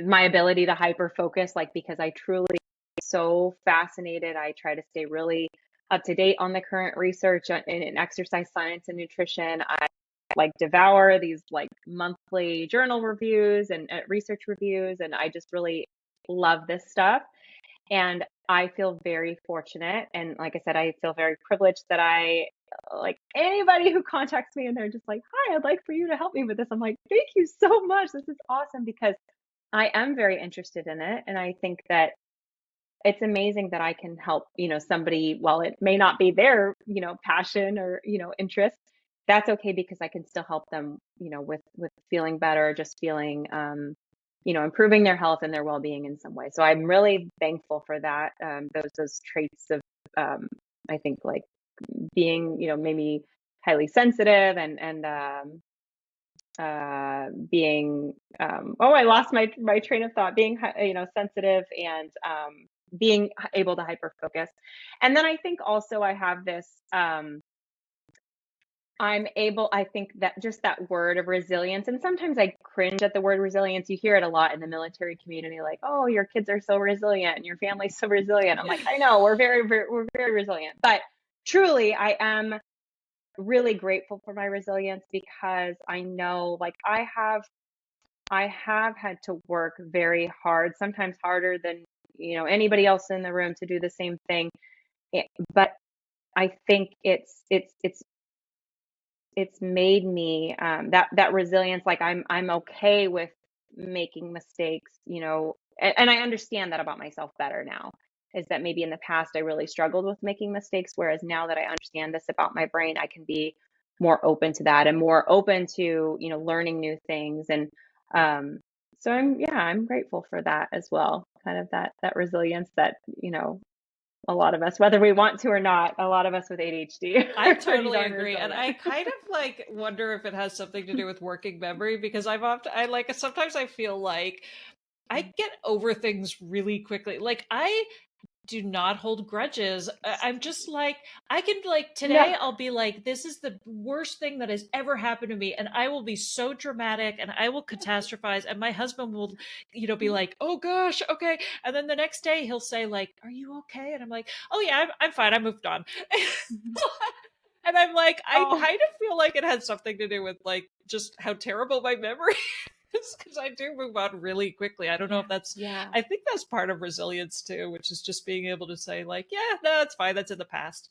my ability to hyper focus, like, because I truly so fascinated. I try to stay really up to date on the current research in exercise science and nutrition. I like devour these like monthly journal reviews and research reviews, and I just really love this stuff. And I feel very fortunate. And like I said, I feel very privileged that like anybody who contacts me and they're just like, hi, I'd like for you to help me with this. I'm like, thank you so much. This is awesome, because I am very interested in it. And I think that it's amazing that I can help, somebody, while it may not be their, passion or, interest, that's okay, because I can still help them, with feeling better, just feeling, improving their health and their well-being in some way. So I'm really thankful for that. Those traits of, I think, like being, maybe highly sensitive, being, oh, I lost my train of thought, being, sensitive, and being able to hyper focus. And then I think also I have this, I think that just that word of resilience, and sometimes I cringe at the word resilience. You hear it a lot in the military community, like, oh, your kids are so resilient and your family's so resilient. I'm like, I know, we're very resilient. But truly, I am really grateful for my resilience, because I know, like, I have had to work very hard, sometimes harder than, anybody else in the room, to do the same thing. But I think it's made me, that resilience. Like, I'm okay with making mistakes, and I understand that about myself better now. Is that maybe in the past I really struggled with making mistakes, whereas now that I understand this about my brain, I can be more open to that, and more open to, learning new things. And so I'm grateful for that as well. Kind of that resilience that, a lot of us, whether we want to or not, a lot of us with ADHD
I
are pretty
totally
darn
agree. And
resilient.
I kind of like wonder if it has something to do with working memory, because I like, sometimes I feel like I get over things really quickly. Like, I do not hold grudges. I'm just like, I can, like,
No.
today I'll be like, this is the worst thing that has ever happened to me. And I will be so dramatic and I will catastrophize. And my husband will, be like, oh gosh, okay. And then the next day he'll say, like, are you okay? And I'm like, oh yeah, I'm fine. I moved on. And I'm like, I
Oh,
kind of feel like it has something to do with, like, just how terrible my memory is, because I do move on really quickly. I don't know
yeah,
if that's,
yeah.
I think that's part of resilience too, which is just being able to say, like, yeah, no, it's fine. That's in the past.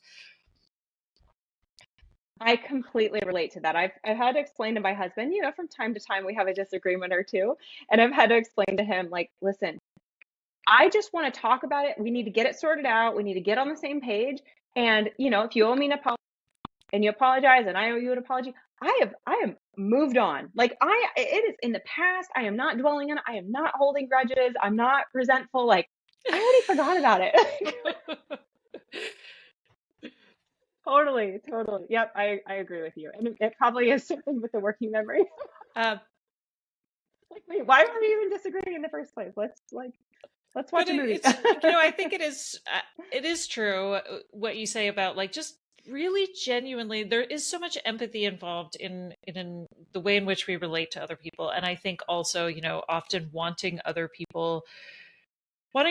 I completely relate to that. I've had to explain to my husband, from time to time we have a disagreement or two, and I've had to explain to him, like, listen, I just want to talk about it. We need to get it sorted out. We need to get on the same page. And, if you owe me an apology and you apologize and I owe you an apology, I am moved on. Like, it is in the past. I am not dwelling on it. I am not holding grudges. I'm not resentful. Like, I already forgot about it. Totally, totally. Yep, I agree with you. And it probably is something with the working memory.
uh,
Like, wait, why were we even disagreeing in the first place? Let's
but
watch a movie.
it's, I think it is true, what you say about, like, just really genuinely, there is so much empathy involved in the way in which we relate to other people. And I think also, often wanting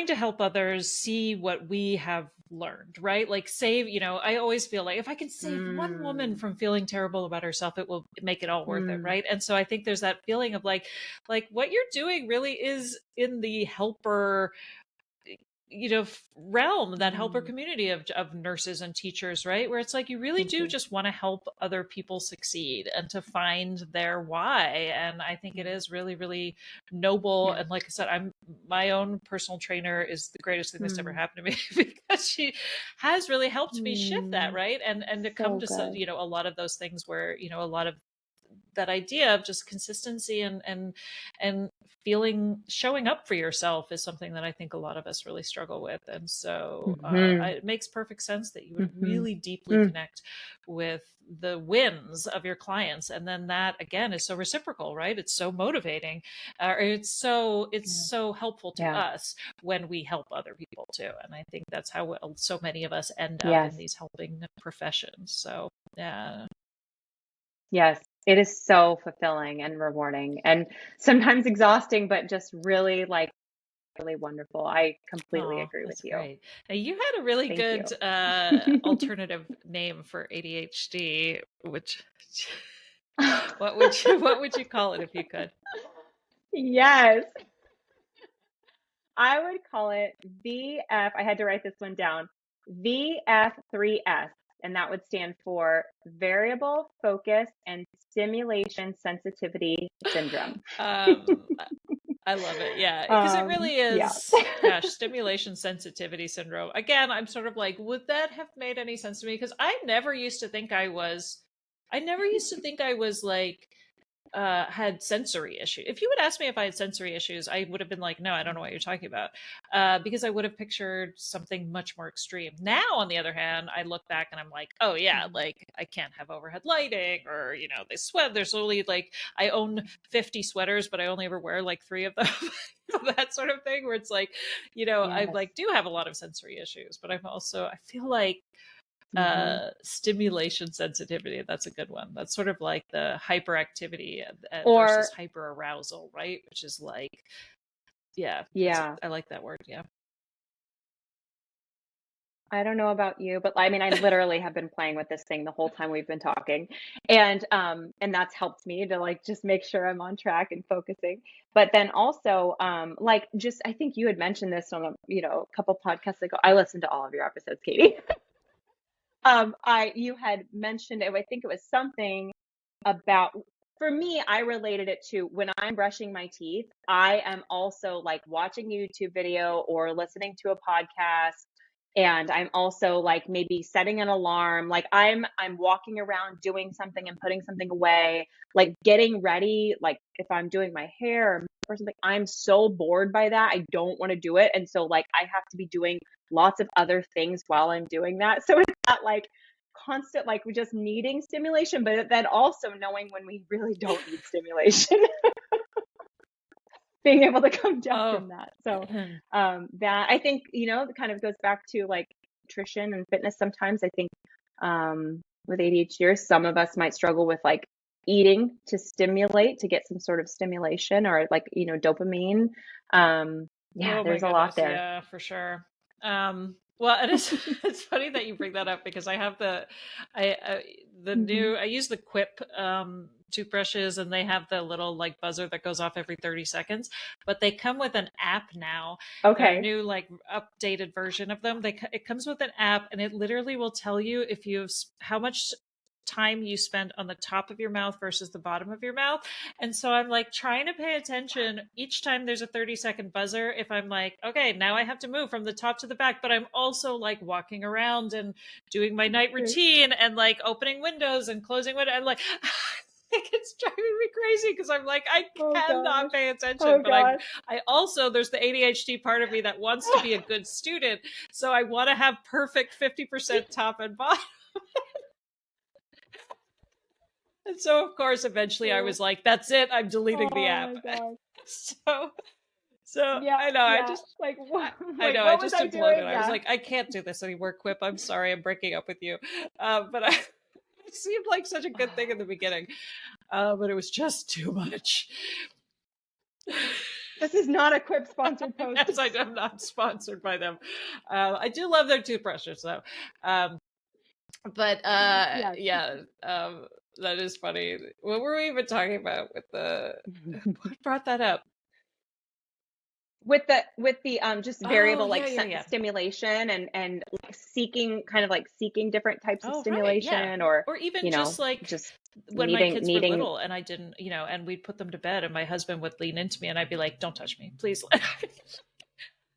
to help others see what we have learned, right? Like, save, I always feel like if I can save one woman
Mm,
from feeling terrible about herself, it will make it all worth it,
mm,
right? And so I think there's that feeling of like what you're doing really is in the helper, realm, that helper
mm,
community of nurses and teachers, right? Where it's like, you really
thank
do
you.
just want to help other people succeed and to find their why. And I think it
Yeah,
is really, really noble.
yeah.
And like I said, my own personal trainer is the greatest thing that's ever
Mm,
happened to me because she has really helped me shift that,
mm,
right? And to come
so
to,
good.
a lot of those things where, a lot of that idea of just consistency and showing up for yourself is something that I think a lot of us really struggle with. And so
Hmm.
it makes perfect sense that you would
Hmm.
really deeply connect with the wins of your clients. And then that again is so reciprocal, right? It's so motivating. It's
Yeah.
so helpful to
Yeah.
us when we help other people too. And I think that's how so many of us end up in
Yes.
these helping professions. So yeah.
Yes. It is so fulfilling and rewarding and sometimes exhausting, but just really like really wonderful. I completely
Oh,
agree with
that's
you.
great. Now, you had a really
Thank
good
you.
alternative name for ADHD, which what would you call it if you could?
Yes. I would call it VF. I had to write this one down. VF3S, and that would stand for Variable Focus and Stimulation Sensitivity Syndrome.
Um, I love it. Yeah, because it really
Yeah.
is, gosh, stimulation sensitivity syndrome. Again, I'm sort of like, would that have made any sense to me? Because I never used to think I was like had sensory issues. If you would ask me if I had sensory issues, I would have been like, no, I don't know what you're talking about, because I would have pictured something much more extreme. Now, on the other hand, I look back and I'm like, oh yeah,
Mhm.
like I can't have overhead lighting, or they sweat. There's only like I own 50 sweaters, but I only ever wear like three of them. That sort of thing, where it's like, I
Yes.
like do have a lot of sensory issues, but I feel like
Hmm.
stimulation sensitivity, that's a good one. That's sort of like the hyperactivity versus
Or,
hyper arousal, right? Which is like, yeah,
yeah,
I like that word. Yeah.
I don't know about you, but I mean, I literally have been playing with this thing the whole time we've been talking. And that's helped me to like just make sure I'm on track and focusing. But then also, like just I think you had mentioned this on a couple podcasts ago. I listened to all of your episodes, Katie. I you had mentioned it, I think it was something about for me, I related it to when I'm brushing my teeth, I am also like watching a YouTube video or listening to a podcast. And I'm also like maybe setting an alarm. Like I'm walking around doing something and putting something away, like getting ready, like if I'm doing my hair or something, I'm so bored by that. I don't want to do it. And so like I have to be doing lots of other things while I'm doing that. So it's not like constant like just needing stimulation, but then also knowing when we really don't need stimulation, being able to come down
Oh.
from that. So that I think, kind of goes back to like nutrition and fitness. Sometimes I think with ADHD, some of us might struggle with like eating to stimulate, to get some sort of stimulation or like, dopamine. Yeah,
Oh my
there's a lot
goodness,
there.
yeah, for sure. Well, it is. It's funny that you bring that up because I have the
Hmm.
new. I use the Quip toothbrushes, and they have the little like buzzer that goes off every 30 seconds. But they come with an app now. They're a
Okay.
new like updated version of them. It comes with an app, and it literally will tell you if how much time you spend on the top of your mouth versus the bottom of your mouth. And so I'm like trying to pay attention each time there's a 30-second buzzer. If I'm like, okay, now I have to move from the top to the back, but I'm also like walking around and doing my night
Okay.
routine and like opening windows and closing windows. I'm like, like it's driving me crazy because I'm like, I
Oh
cannot
gosh.
pay attention,
Oh
but
gosh.
I also, there's the ADHD part of me that wants to be a good student. So I want to have perfect 50% top and bottom. And so, of course, eventually I
So,
was like, that's it. I'm deleting the
oh
app.
my gosh.
so, so
Yeah,
I know.
yeah. Like,
I know. I
what was
just
I
imploded.
doing?
I was
Yeah.
like, I can't do this anymore. Quip. I'm sorry. I'm breaking up with you. But it seemed like such a good thing in the beginning. But it was just too much.
This is not a Quip sponsored post.
Yes, I'm not sponsored by them. I do love their toothbrushes, though. Um, but
Yes.
yeah, that is funny. What were we even talking about with the? What brought that up?
With the just
Oh
variable like
yeah, yeah, yeah.
stimulation and like seeking different types of
Oh right, yeah.
stimulation or
Or even
you know
just like
just
when my
needing
kids were
needing
little and I didn't, and we'd put them to bed and my husband would lean into me and I'd be like, "Don't touch me, please."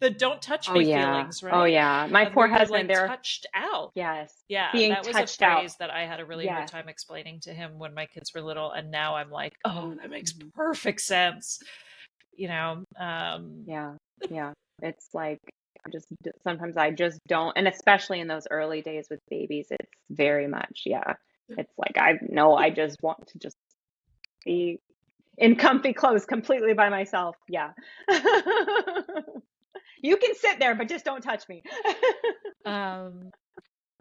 The "don't touch
oh
me"
yeah,
feelings,
oh
right?
yeah, my
Where
poor
you're
husband,
like
they're
touched out.
yes,
Yeah,
being
that was a
touched out,
phrase that I had a really hard
yes.
time explaining to him when my kids were little, and now I'm like, "Oh, that makes
Mhm.
perfect sense."
Yeah. Yeah. It's like sometimes I just don't, and especially in those early days with babies, it's very much, yeah. It's like I know I just want to just be in comfy clothes completely by myself. Yeah. You can sit there, but just don't touch me.
Um,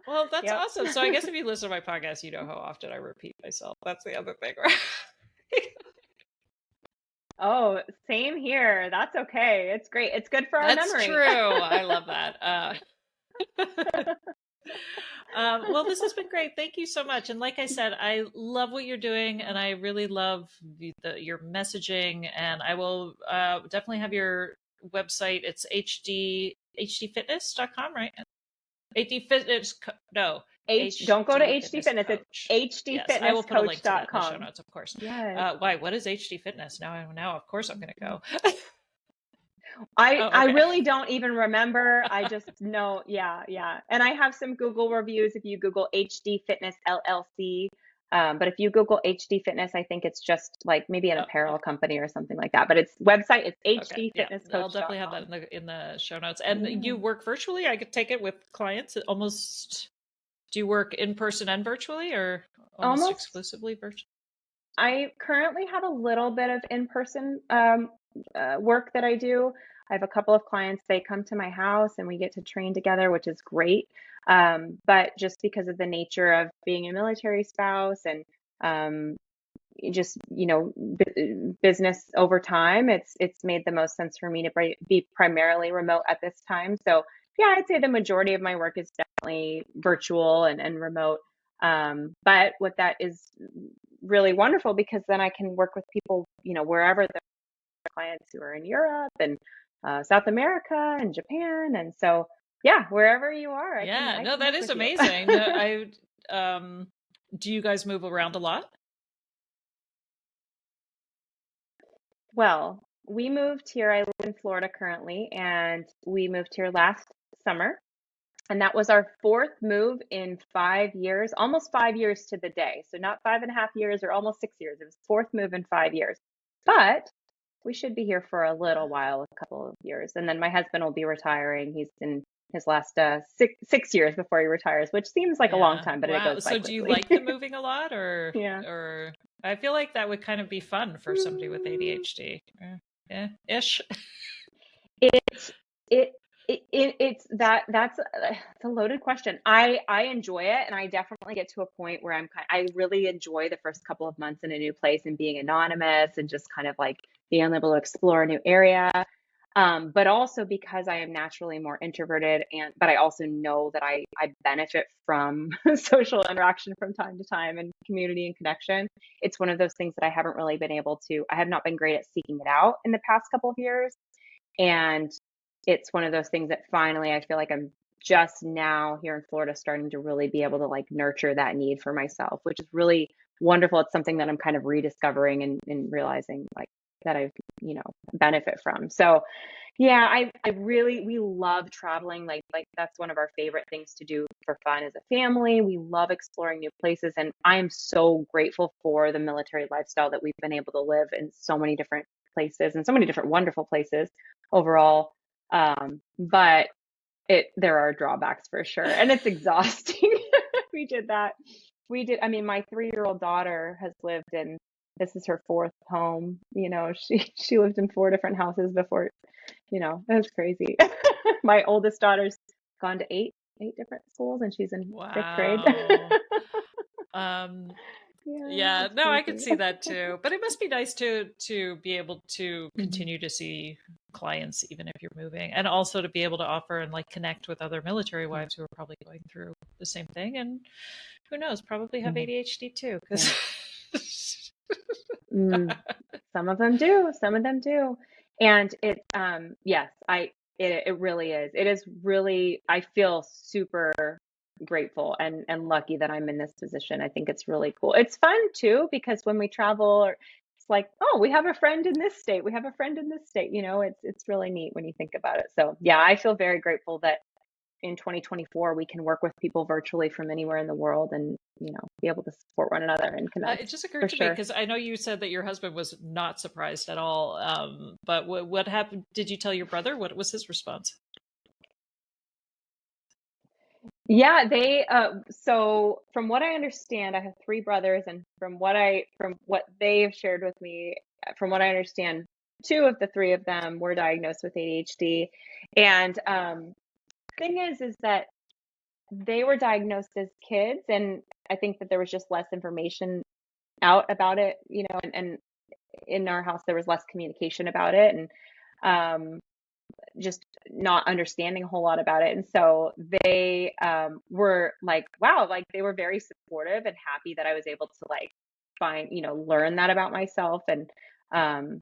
well, that's
Yep.
awesome. So I guess if you listen to my podcast, you know how often I repeat myself. That's the other thing, right?
Oh, same here. That's okay. It's great. It's good for our
That's
memory.
true. I love that. Well, this has been great. Thank you so much. And like I said, I love what you're doing, and I really love your messaging. And I will definitely have your website. It's hdfitness.com, right? HD Fitness, no,
Don't go to
HD
HD
Fitness
Fitness. It's
Coach. Yes, I will put a link to that in the show
hdfitnesscoach.com.
notes, of course.
Yes.
Why? What is HD Fitness? Now, of course, I'm going to go. Oh,
I
okay.
really don't even remember. I just know, yeah, yeah. And I have some Google reviews if you Google HD Fitness LLC. But if you Google HD Fitness, I think it's just like maybe an
Oh,
apparel
okay.
company or something like that. But its website is
Okay. Yeah, I'll definitely have
hdfitnesscoach.com.
that in the show notes. And
Yeah.
you work virtually? I could take it with clients. Almost. Do you work in person and virtually, or almost
Almost.
exclusively virtual?
I currently have a little bit of in-person work that I do. I have a couple of clients, they come to my house and we get to train together, which is great. But just because of the nature of being a military spouse and um, just, business over time, it's made the most sense for me to be primarily remote at this time. So yeah, I'd say the majority of my work is definitely virtual and remote. But what that is really wonderful because then I can work with people, wherever the clients who are in Europe and South America and Japan. And so, yeah, wherever you are, I can
Yeah,
I
no,
can
that
work
is
with you.
amazing. No, do you guys move around a lot?
Well, we moved here. I live in Florida currently, and we moved here last summer. And that was our fourth move in 5 years, almost 5 years to the day. So not 5.5 years or almost 6 years. It was fourth move in 5 years. But we should be here for a little while, a couple of years. And then my husband will be retiring. He's in his last six years before he retires, which seems like a long
Yeah.
time, but it
Wow.
goes by
So do you
quickly.
like the moving a lot,
Yeah.
or I feel like that would kind of be fun for somebody with
Mm,
ADHD. Yeah, ish.
It's it it's it's a loaded question. I enjoy it, and I definitely get to a point where I really enjoy the first couple of months in a new place and being anonymous and just kind of like being able to explore a new area. But also because I am naturally more introverted, but I also know that I benefit from social interaction from time to time and community and connection. It's one of those things that I haven't really been able to. I have not been great at seeking it out in the past couple of years. And it's one of those things that finally I feel like I'm just now here in Florida starting to really be able to like nurture that need for myself, which is really wonderful. It's something that I'm kind of rediscovering and realizing like that I've, benefit from. So yeah, we love traveling. Like that's one of our favorite things to do for fun as a family. We love exploring new places, and I am so grateful for the military lifestyle that we've been able to live in so many different places and so many different wonderful places overall. But there are drawbacks for sure, and it's exhausting. We did that. I mean, my 3-year-old daughter has lived in, this is her fourth home. She lived in 4 different houses before, it was crazy. My oldest daughter's gone to eight different schools and she's in fifth grade.
Wow. Um,
Yeah,
yeah,
it's
no, I could
crazy.
see that too. But it must be nice to be able to
Mhm,
continue to see clients even if you're moving, and also to be able to offer and like connect with other military
mhm,
wives who are probably going through the same thing, and who knows, probably have
mhm.
ADHD too.
Yeah.
Because
Mm, some of them do. Some of them do. And yes, it really is. It is really, I feel super grateful and lucky that I'm in this position. I think it's really cool. It's fun too, because when we travel, it's like, oh, we have a friend in this state. We have a friend in this state. It's really neat when you think about it. So yeah, I feel very grateful that in 2024 we can work with people virtually from anywhere in the world and, be able to support one another and connect
It just
for
occurred to me
sure.
because I know you said that your husband was not surprised at all. But what happened? Did you tell your brother? What was his response?
Yeah, so from what I understand, I have three brothers, and from what they've shared with me, from what I understand, two of the three of them were diagnosed with ADHD. And thing is that they were diagnosed as kids, and I think that there was just less information out about it, and in our house there was less communication about it, and um, just not understanding a whole lot about it. And so they were like, wow, like they were very supportive and happy that I was able to like learn that about myself. And um,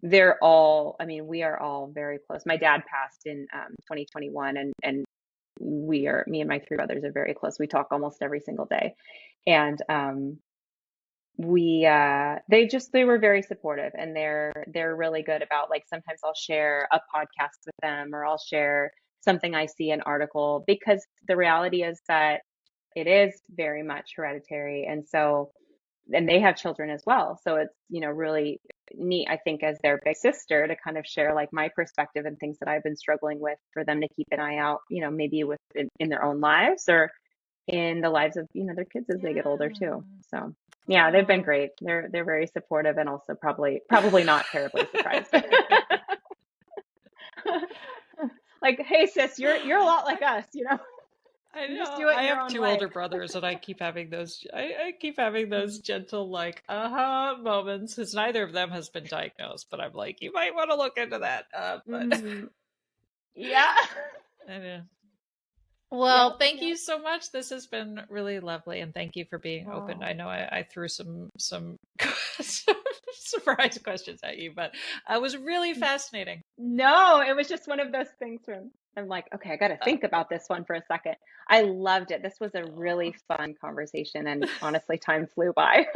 I mean, we are all very close. My dad passed in 2021, and me and my three brothers are very close. We talk almost every single day. And they were very supportive, and they're really good about, like, sometimes I'll share a podcast with them, or I'll share something I see, an article, because the reality is that it is very much hereditary. And so, and they have children as well, so it's, really neat, I think, as their big sister, to kind of share like my perspective and things that I've been struggling with, for them to keep an eye out, maybe in their own lives, or in the lives of, their kids as they get older
Yeah.
too. So yeah, they've been
Oh.
great. They're very supportive, and also probably not terribly surprised. Like, hey sis, you're a lot like us,
I
you just
know.
do it
I
in your
have
own
two
way.
older brothers, and I keep having those. I keep having those gentle, like, moments, because neither of them has been diagnosed. But I'm like, you might want to look into that. But
Hmm. Yeah.
I know.
Yep,
Well, thank
yep.
you so much. This has been really lovely, and thank you for being open.
Oh,
I know I threw some some surprise questions at you, but it was really fascinating.
no, it was just one of those things where I'm like, okay, I got to
Uh,
think about this one for a second. I loved it. This was a really fun conversation, and honestly, time flew by.